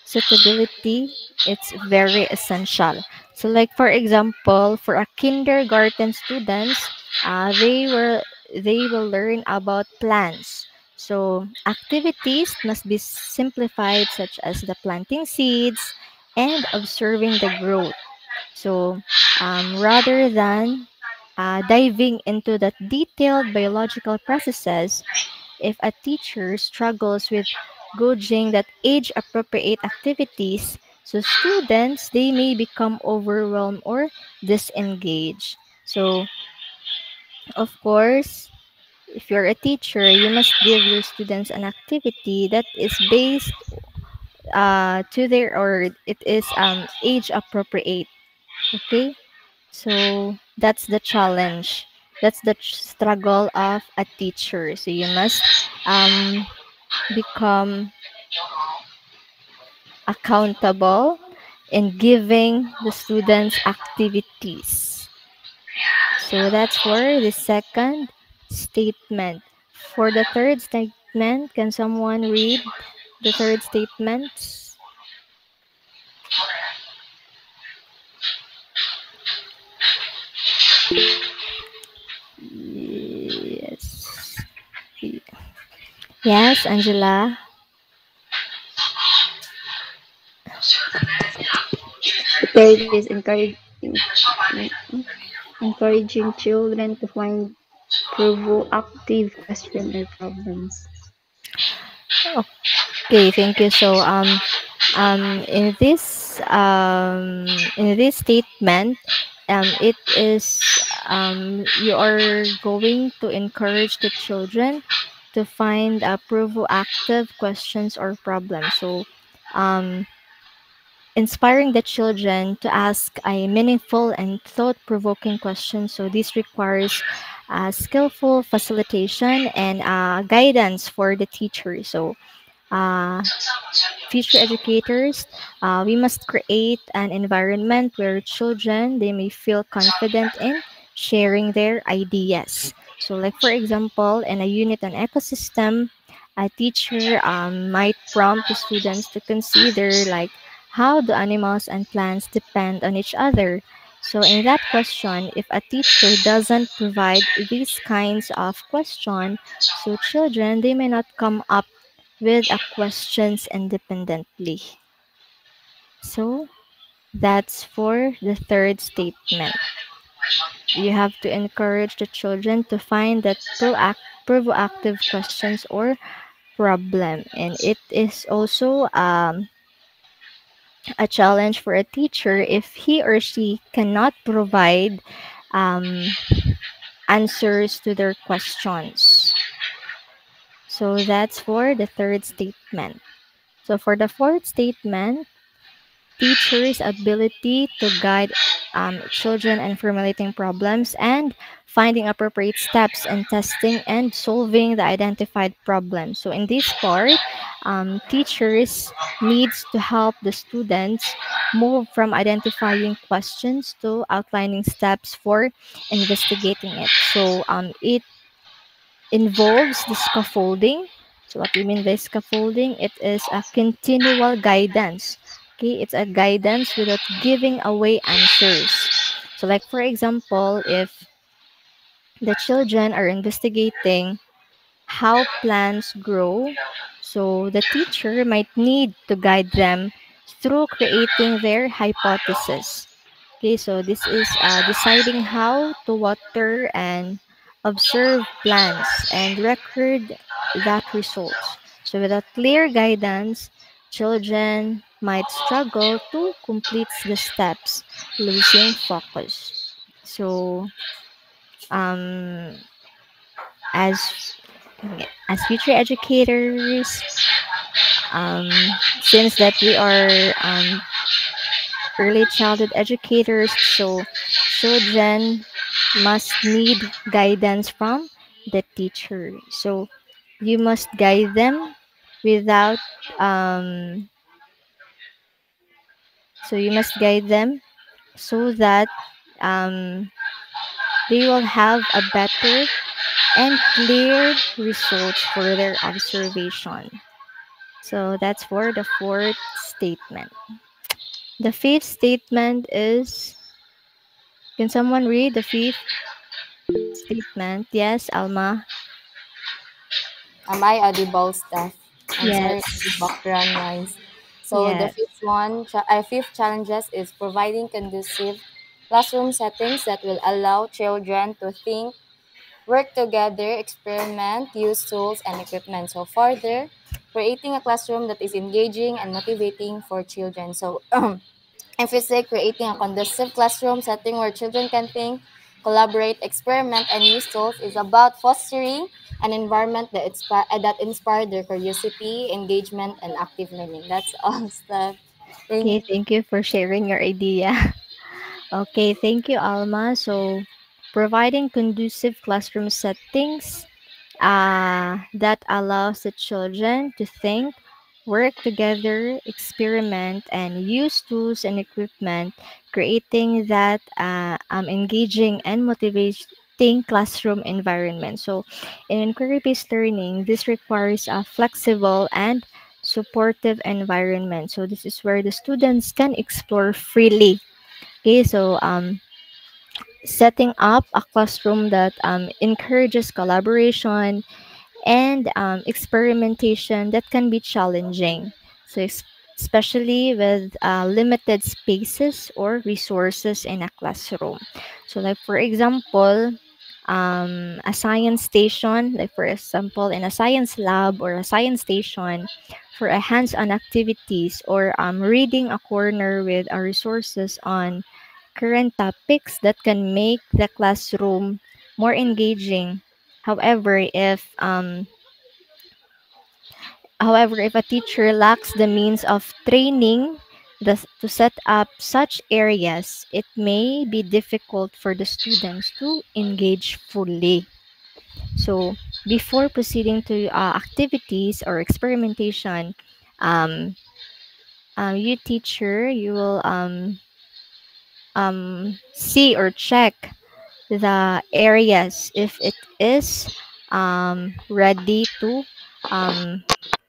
suitability. It's very essential. So like for example, for a kindergarten students, they will learn about plants. So activities must be simplified such as the planting seeds and observing the growth. So rather than diving into the detailed biological processes, if a teacher struggles with gauging that age appropriate activities, so students they may become overwhelmed or disengaged. So of course, if you're a teacher, you must give your students an activity that is based to their or it is age appropriate. Okay, so that's the challenge. That's the struggle of a teacher. So you must become accountable in giving the students activities. So that's for the second statement. For the third statement, can someone read the third statement? Yes. Yes, Angela. The third is encouraging children to find provocative questions or problems. Okay, thank you. So in this statement, it is you are going to encourage the children to find provocative questions or problems. So, um, inspiring the children to ask a meaningful and thought-provoking question. So this requires skillful facilitation and guidance for the teacher. So uh, future educators, we must create an environment where children they may feel confident in sharing their ideas. So, like for example, in a unit on ecosystem, a teacher might prompt the students to consider like how do animals and plants depend on each other. So, in that question, if a teacher doesn't provide these kinds of question, so children they may not come up with a questions independently. So that's for the third statement. You have to encourage the children to find that proactive questions or problem. And it is also a challenge for a teacher if he or she cannot provide um, answers to their questions. So that's for the third statement. So for the fourth statement, teachers' ability to guide children in formulating problems and finding appropriate steps in testing and solving the identified problem. So in this part, teachers needs to help the students move from identifying questions to outlining steps for investigating it. So it involves the scaffolding. So what we mean by scaffolding, it is a continual guidance. Okay, it's a guidance without giving away answers. So like for example, if the children are investigating how plants grow, so the teacher might need to guide them through creating their hypothesis. Okay, so this is deciding how to water and observe plants and record that results. So without clear guidance, children might struggle to complete the steps, losing focus. So um, as as future educators, since that we are early childhood educators, so children must need guidance from the teacher. So you must guide them without um you must guide them so that um they will have a better and clear results for their observation. So that's for the fourth statement. The fifth statement is, can someone read the fifth statement? Yes, Alma. Am I audible, Steph? I'm sorry for the Yes. background noise. So the Yes. fifth one, fifth challenges is providing conducive classroom settings that will allow children to think, work together, experiment, use tools and equipment. So further, creating a classroom that is engaging and motivating for children. So emphasis creating a conducive classroom setting where children can think, collaborate, experiment, and use tools is about fostering an environment that inspires their curiosity, engagement, and active learning. That's all stuff. Thank Okay, you. thank you for sharing your idea. Okay, thank you, Alma. So, providing conducive classroom settings that allows the children to think, work together, experiment, and use tools and equipment, creating that engaging and motivating classroom environment. So, in inquiry-based learning, this requires a flexible and supportive environment. So, this is where the students can explore freely. Okay, so setting up a classroom that encourages collaboration and experimentation that can be challenging. So, especially with limited spaces or resources in a classroom. So, like for example, a science station, like for example, in a science lab or a science station for a hands-on activities or reading a corner with our resources on current topics that can make the classroom more engaging. However, if However, if a teacher lacks the means of training to set up such areas, it may be difficult for the students to engage fully. So, before proceeding to activities or experimentation, um, you teacher, you will see or check the areas if it is ready to um,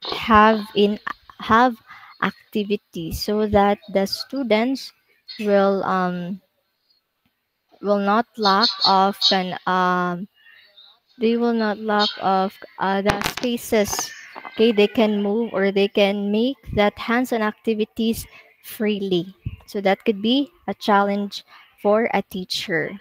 have have activities so that the students will will not lack of they will not lack of the spaces. Okay, they can move or they can make that hands-on activities freely. So that could be a challenge for a teacher.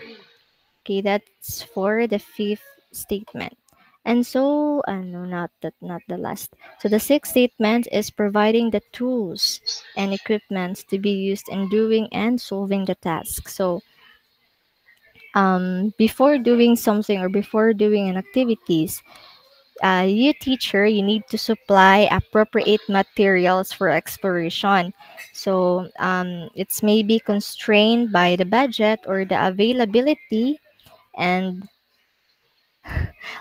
Okay, that's for the fifth statement. And so, no, not the last. So the sixth statement is providing the tools and equipment to be used in doing and solving the task. So, before doing something or before doing an activities, you teacher, you need to supply appropriate materials for exploration. So, it's maybe constrained by the budget or the availability and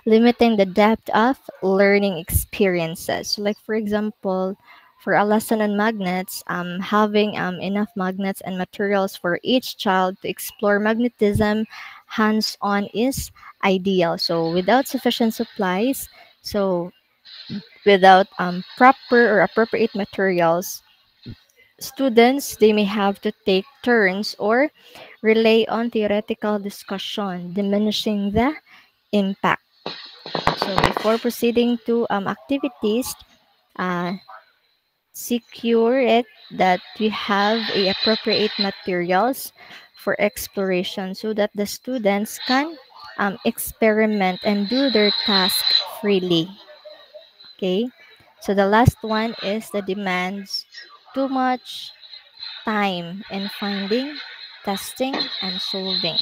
limiting the depth of learning experiences. So like for example, for a lesson on magnets, having enough magnets and materials for each child to explore magnetism hands-on is ideal. So without sufficient supplies, so without proper or appropriate materials, students they may have to take turns or rely on theoretical discussion, diminishing the impact. So before proceeding to activities, uh, secure it that we have a appropriate materials for exploration so that the students can experiment and do their task freely. Okay. So the last one is the demands too much time in finding, testing, and solving.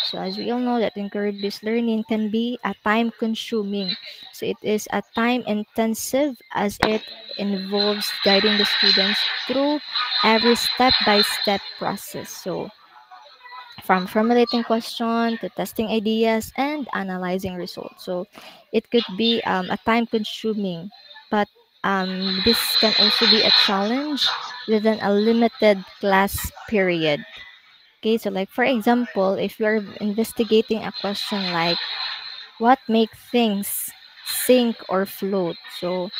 So as we all know that inquiry-based learning can be a time-consuming. So it is a time-intensive as it involves guiding the students through every step-by-step process. So from formulating question to testing ideas and analyzing results. So it could be a time consuming, but this can also be a challenge within a limited class period. Okay, so like for example, if you're investigating a question like what make things sink or float, so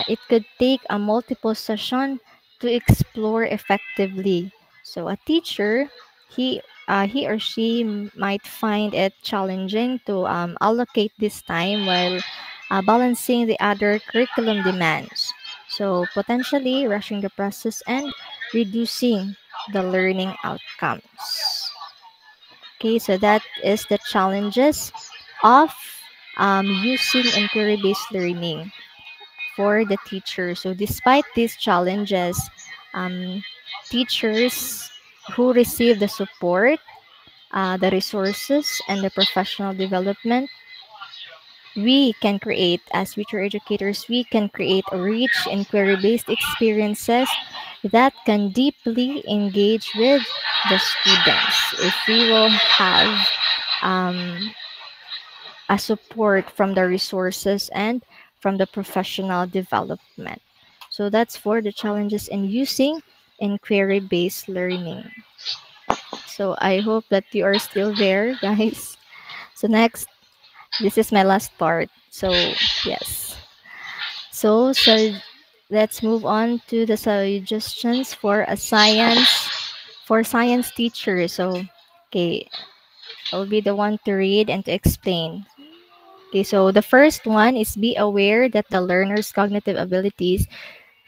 it could take a multiple session to explore effectively. So a teacher, he or she might find it challenging to allocate this time while balancing the other curriculum demands. So potentially rushing the process and reducing the learning outcomes. Okay, so that is the challenges of using inquiry-based learning for the teacher. So despite these challenges, um, teachers who receive the support, the resources, and the professional development, we can create, as future educators, we can create a rich inquiry-based experiences that can deeply engage with the students. If we will have um, a support from the resources and from the professional development. So that's for the challenges in using inquiry-based learning. So I hope that you are still there, guys. So next, this is my last part. So yes. So let's move on to the suggestions for a science teacher. So okay, I'll be the one to read and to explain. Okay, so the first one is be aware that the learner's cognitive abilities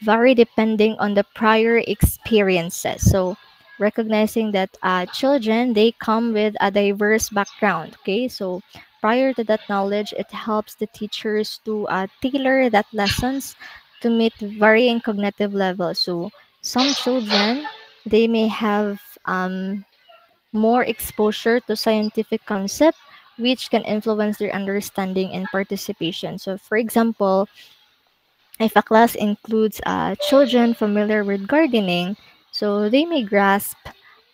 vary depending on the prior experiences. So recognizing that children, they come with a diverse background. Okay, so prior to that knowledge, it helps the teachers to tailor that lessons to meet varying cognitive levels. So some children, they may have more exposure to scientific concept which can influence their understanding and participation. So for example, If a class includes children familiar with gardening, so they may grasp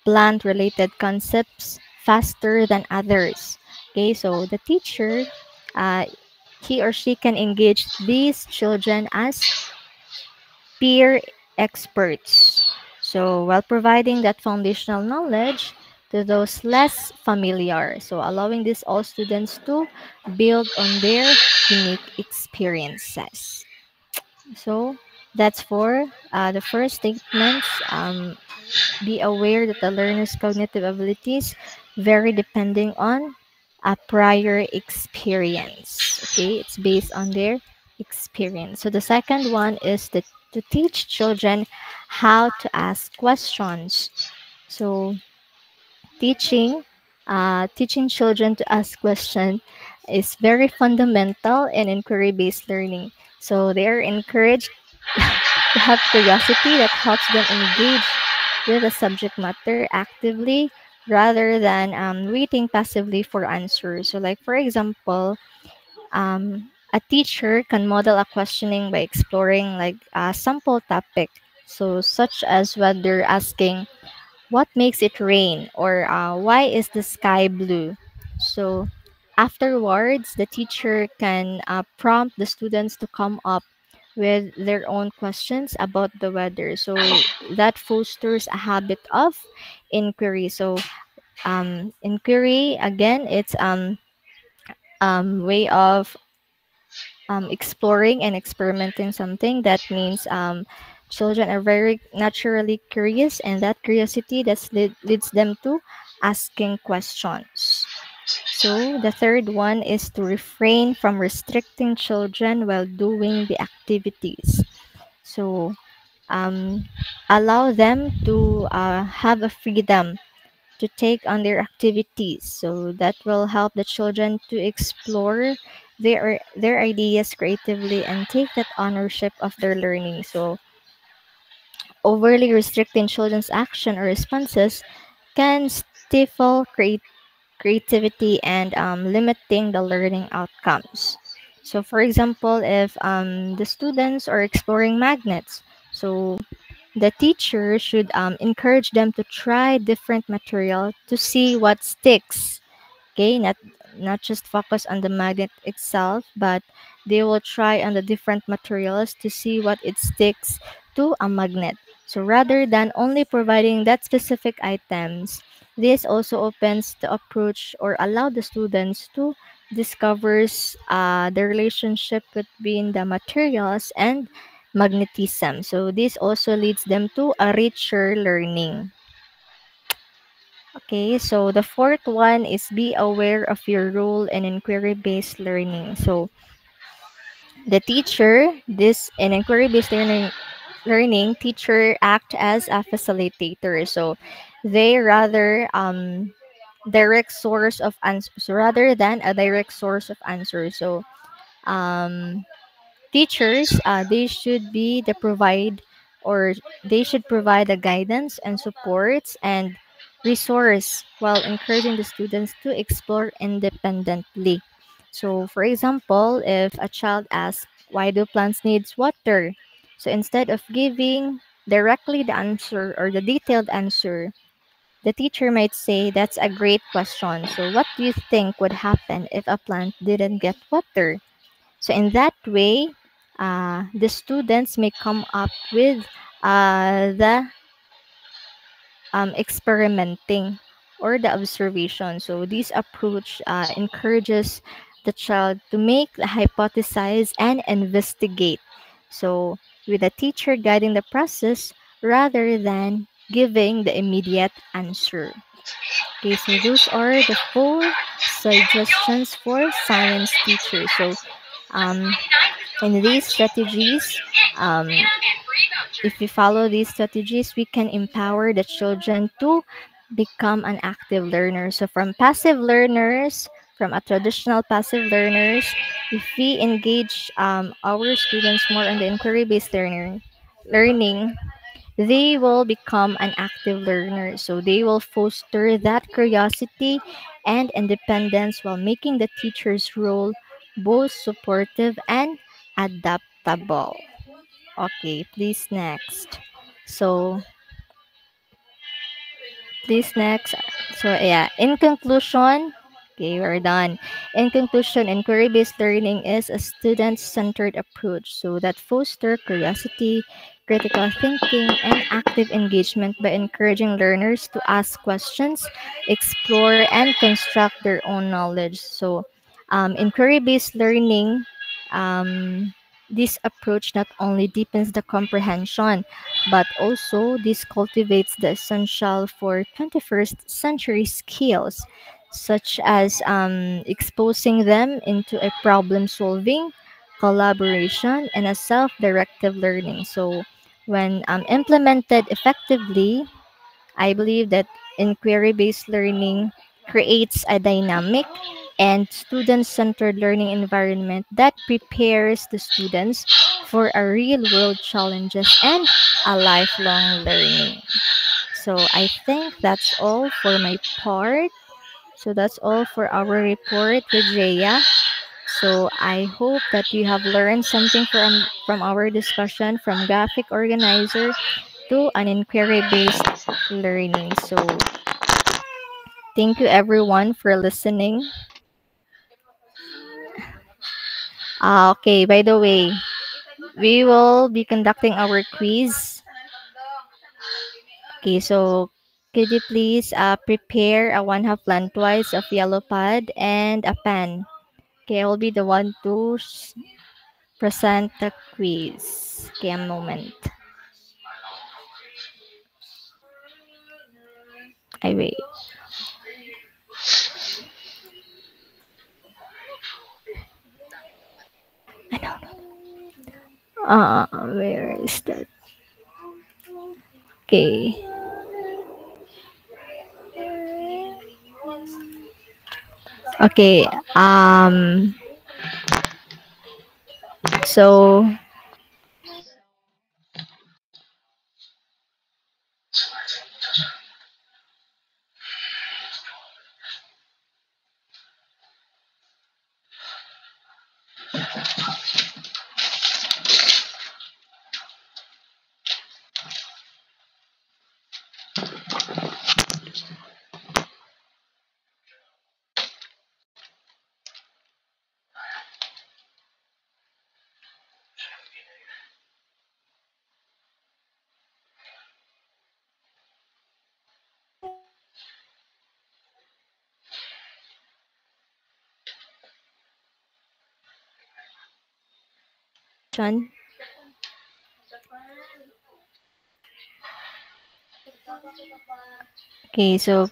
plant related concepts faster than others. Okay, so the teacher, uh, he or she can engage these children as peer experts. So, while providing that foundational knowledge to those less familiar, so allowing these all students to build on their unique experiences. So, that's for the first statements. Be aware that the learner's cognitive abilities vary depending on a prior experience. Okay, it's based on their experience. So the second one is to teach children how to ask questions. So teaching children to ask questions is very fundamental in inquiry-based learning. So they are encouraged to have curiosity that helps them engage with the subject matter actively rather than waiting passively for answers. So, like for example, a teacher can model a questioning by exploring like a sample topic. So, such as whether asking what makes it rain or why is the sky blue. So afterwards the teacher can prompt the students to come up with their own questions about the weather, so that fosters a habit of inquiry. So inquiry again, it's way of exploring and experimenting something. That means children are very naturally curious, and that curiosity leads them to asking questions. So the third one is to refrain from restricting children while doing the activities. So um, allow them to have a freedom to take on their activities, so that will help the children to explore their ideas creatively and take that ownership of their learning. So overly restricting children's action or responses can stifle creativity and limiting the learning outcomes. So for example, if the students are exploring magnets, so the teacher should encourage them to try different material to see what sticks. Okay, not just focus on the magnet itself, but they will try on the different materials to see what it sticks to a magnet. So rather than only providing that specific items, this also opens the approach or allow the students to discovers the relationship between the materials and magnetism. So this also leads them to a richer learning. Okay, so the fourth one is be aware of your role in inquiry-based learning. So the teacher, this in inquiry-based learning, teacher act as a facilitator. So they rather direct source of answers rather than a direct source of answers. So um, teachers, they should be the provide or they should provide the guidance and supports and resource while encouraging the students to explore independently. So for example, if a child asks why do plants needs water, so instead of giving directly the answer or the detailed answer, the teacher might say, that's a great question, so what do you think would happen if a plant didn't get water? So in that way, the students may come up with the experimenting or the observation. So this approach encourages the child to make the hypothesize and investigate. So with the teacher guiding the process rather than giving the immediate answer. Okay, so those are the four suggestions for science teachers. So um, in these strategies, um, if we follow these strategies, we can empower the children to become an active learner. So from passive learners, from a traditional passive learners, if we engage our students more on the inquiry-based learning, they will become an active learner. So they will foster that curiosity and independence while making the teacher's role both supportive and adaptable. Okay, please next. So please next. So yeah, in conclusion, okay, we're done. In conclusion, inquiry-based learning is a student-centered approach so that foster curiosity, critical thinking, and active engagement by encouraging learners to ask questions, explore, and construct their own knowledge. So, inquiry-based learning, um, this approach not only deepens the comprehension but also this cultivates the essential for 21st century skills, such as exposing them into a problem solving, collaboration, and a self directive learning. So, when implemented effectively, I believe that inquiry based learning creates a dynamic and student centered learning environment that prepares the students for a real world challenges and a lifelong learning. So I think that's all for my part. So that's all for our report with Rhea. So I hope that you have learned something from our discussion from graphic organizer to an inquiry based learning. So thank you everyone for listening. Okay, by the way, we will be conducting our quiz. Okay, so could you please prepare a one half lengthwise of yellow pad and a pen? Okay, I will be the one to present the quiz. Okay, a moment. I wait. Where is that? Okay. Okay. So John. Okay, so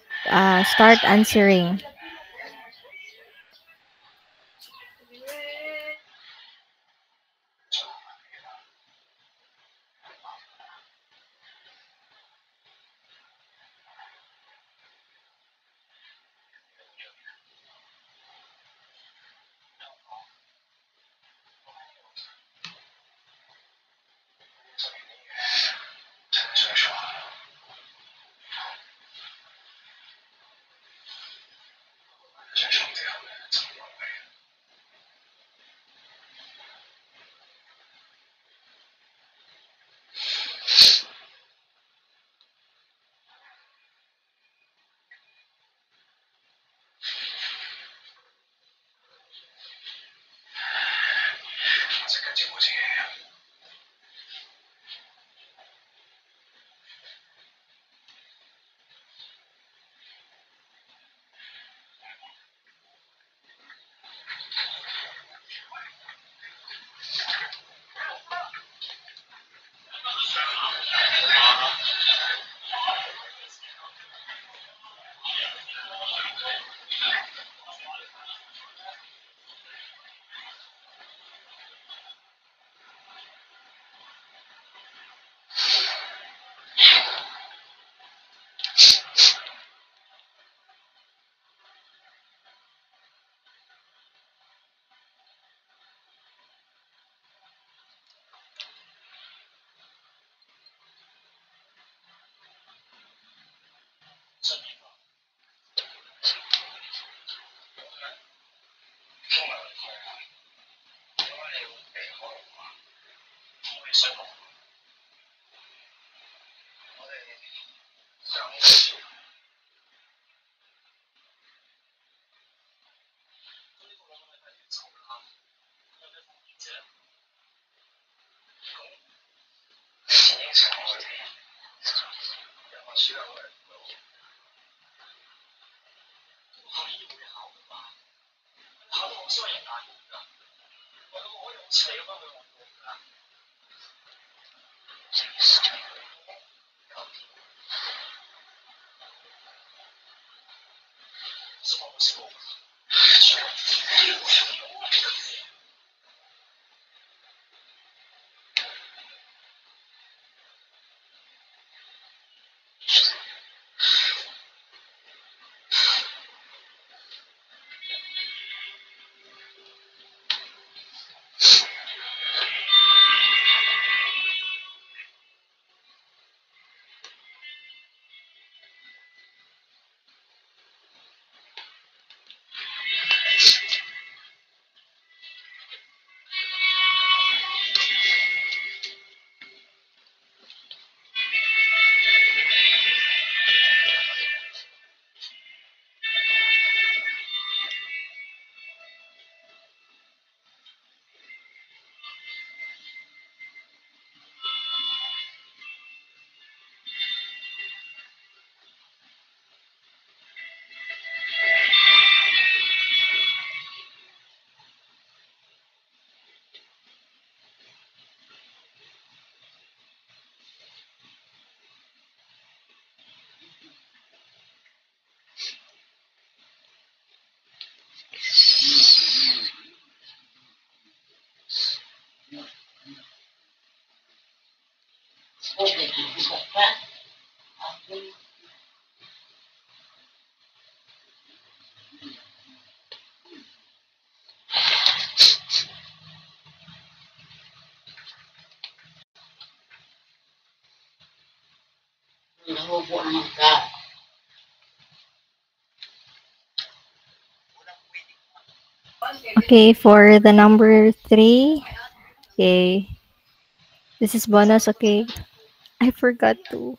start answering. Okay, for the number three. Okay, this is bonus. Okay, I forgot to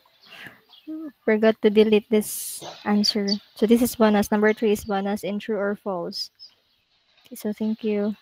delete this answer. So this is bonus. Number three is bonus in true or false. Okay, so thank you.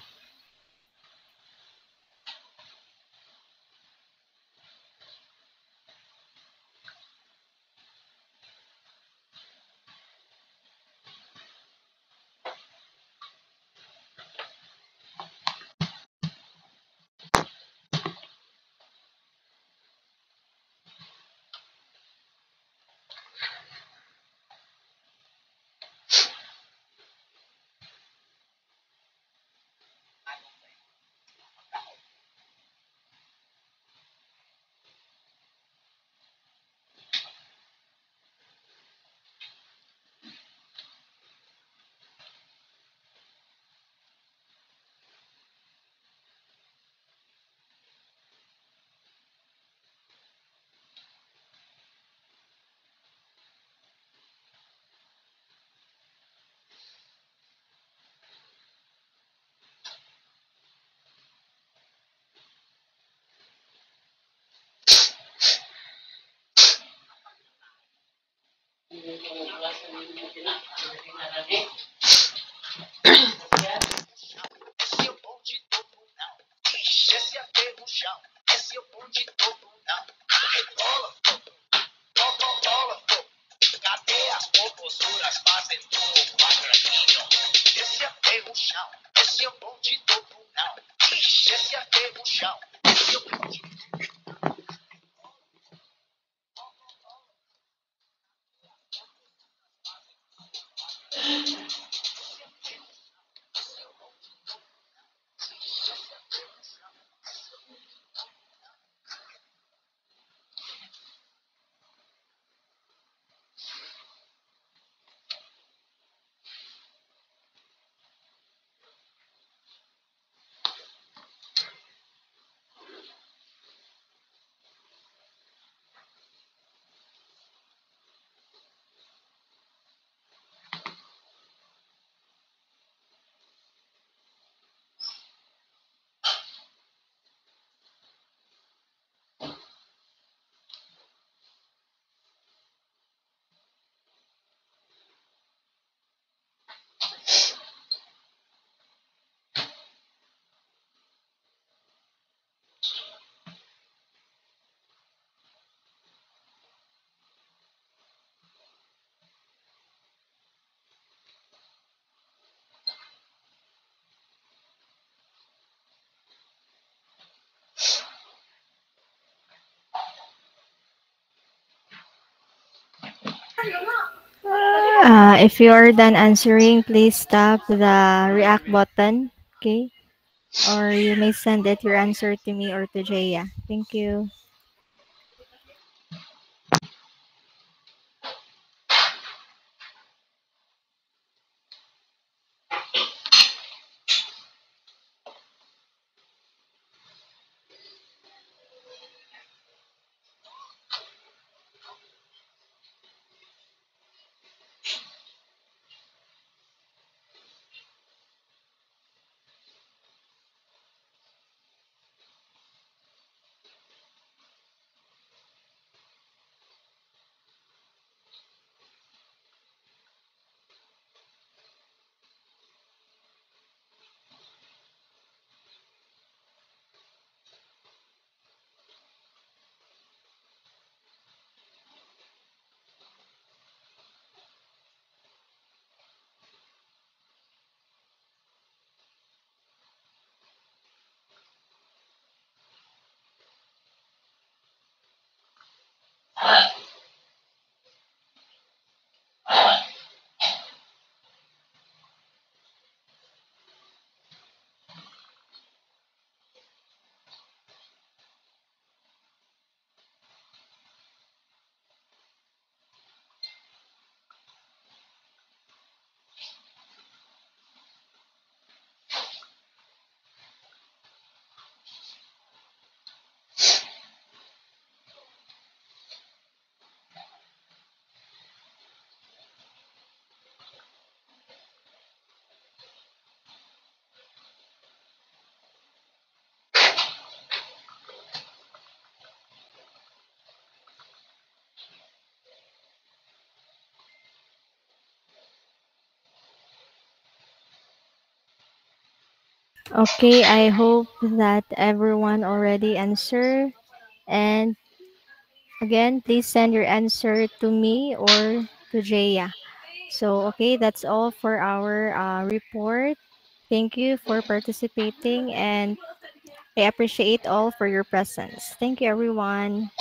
If you're done answering, please tap the react button, okay? Or you may send it your answer to me or to Jaya. Thank you. Okay, I hope that everyone already answered. And again, please send your answer to me or to Jaya. So, okay, that's all for our report. Thank you for participating and I appreciate all for your presence. Thank you, everyone.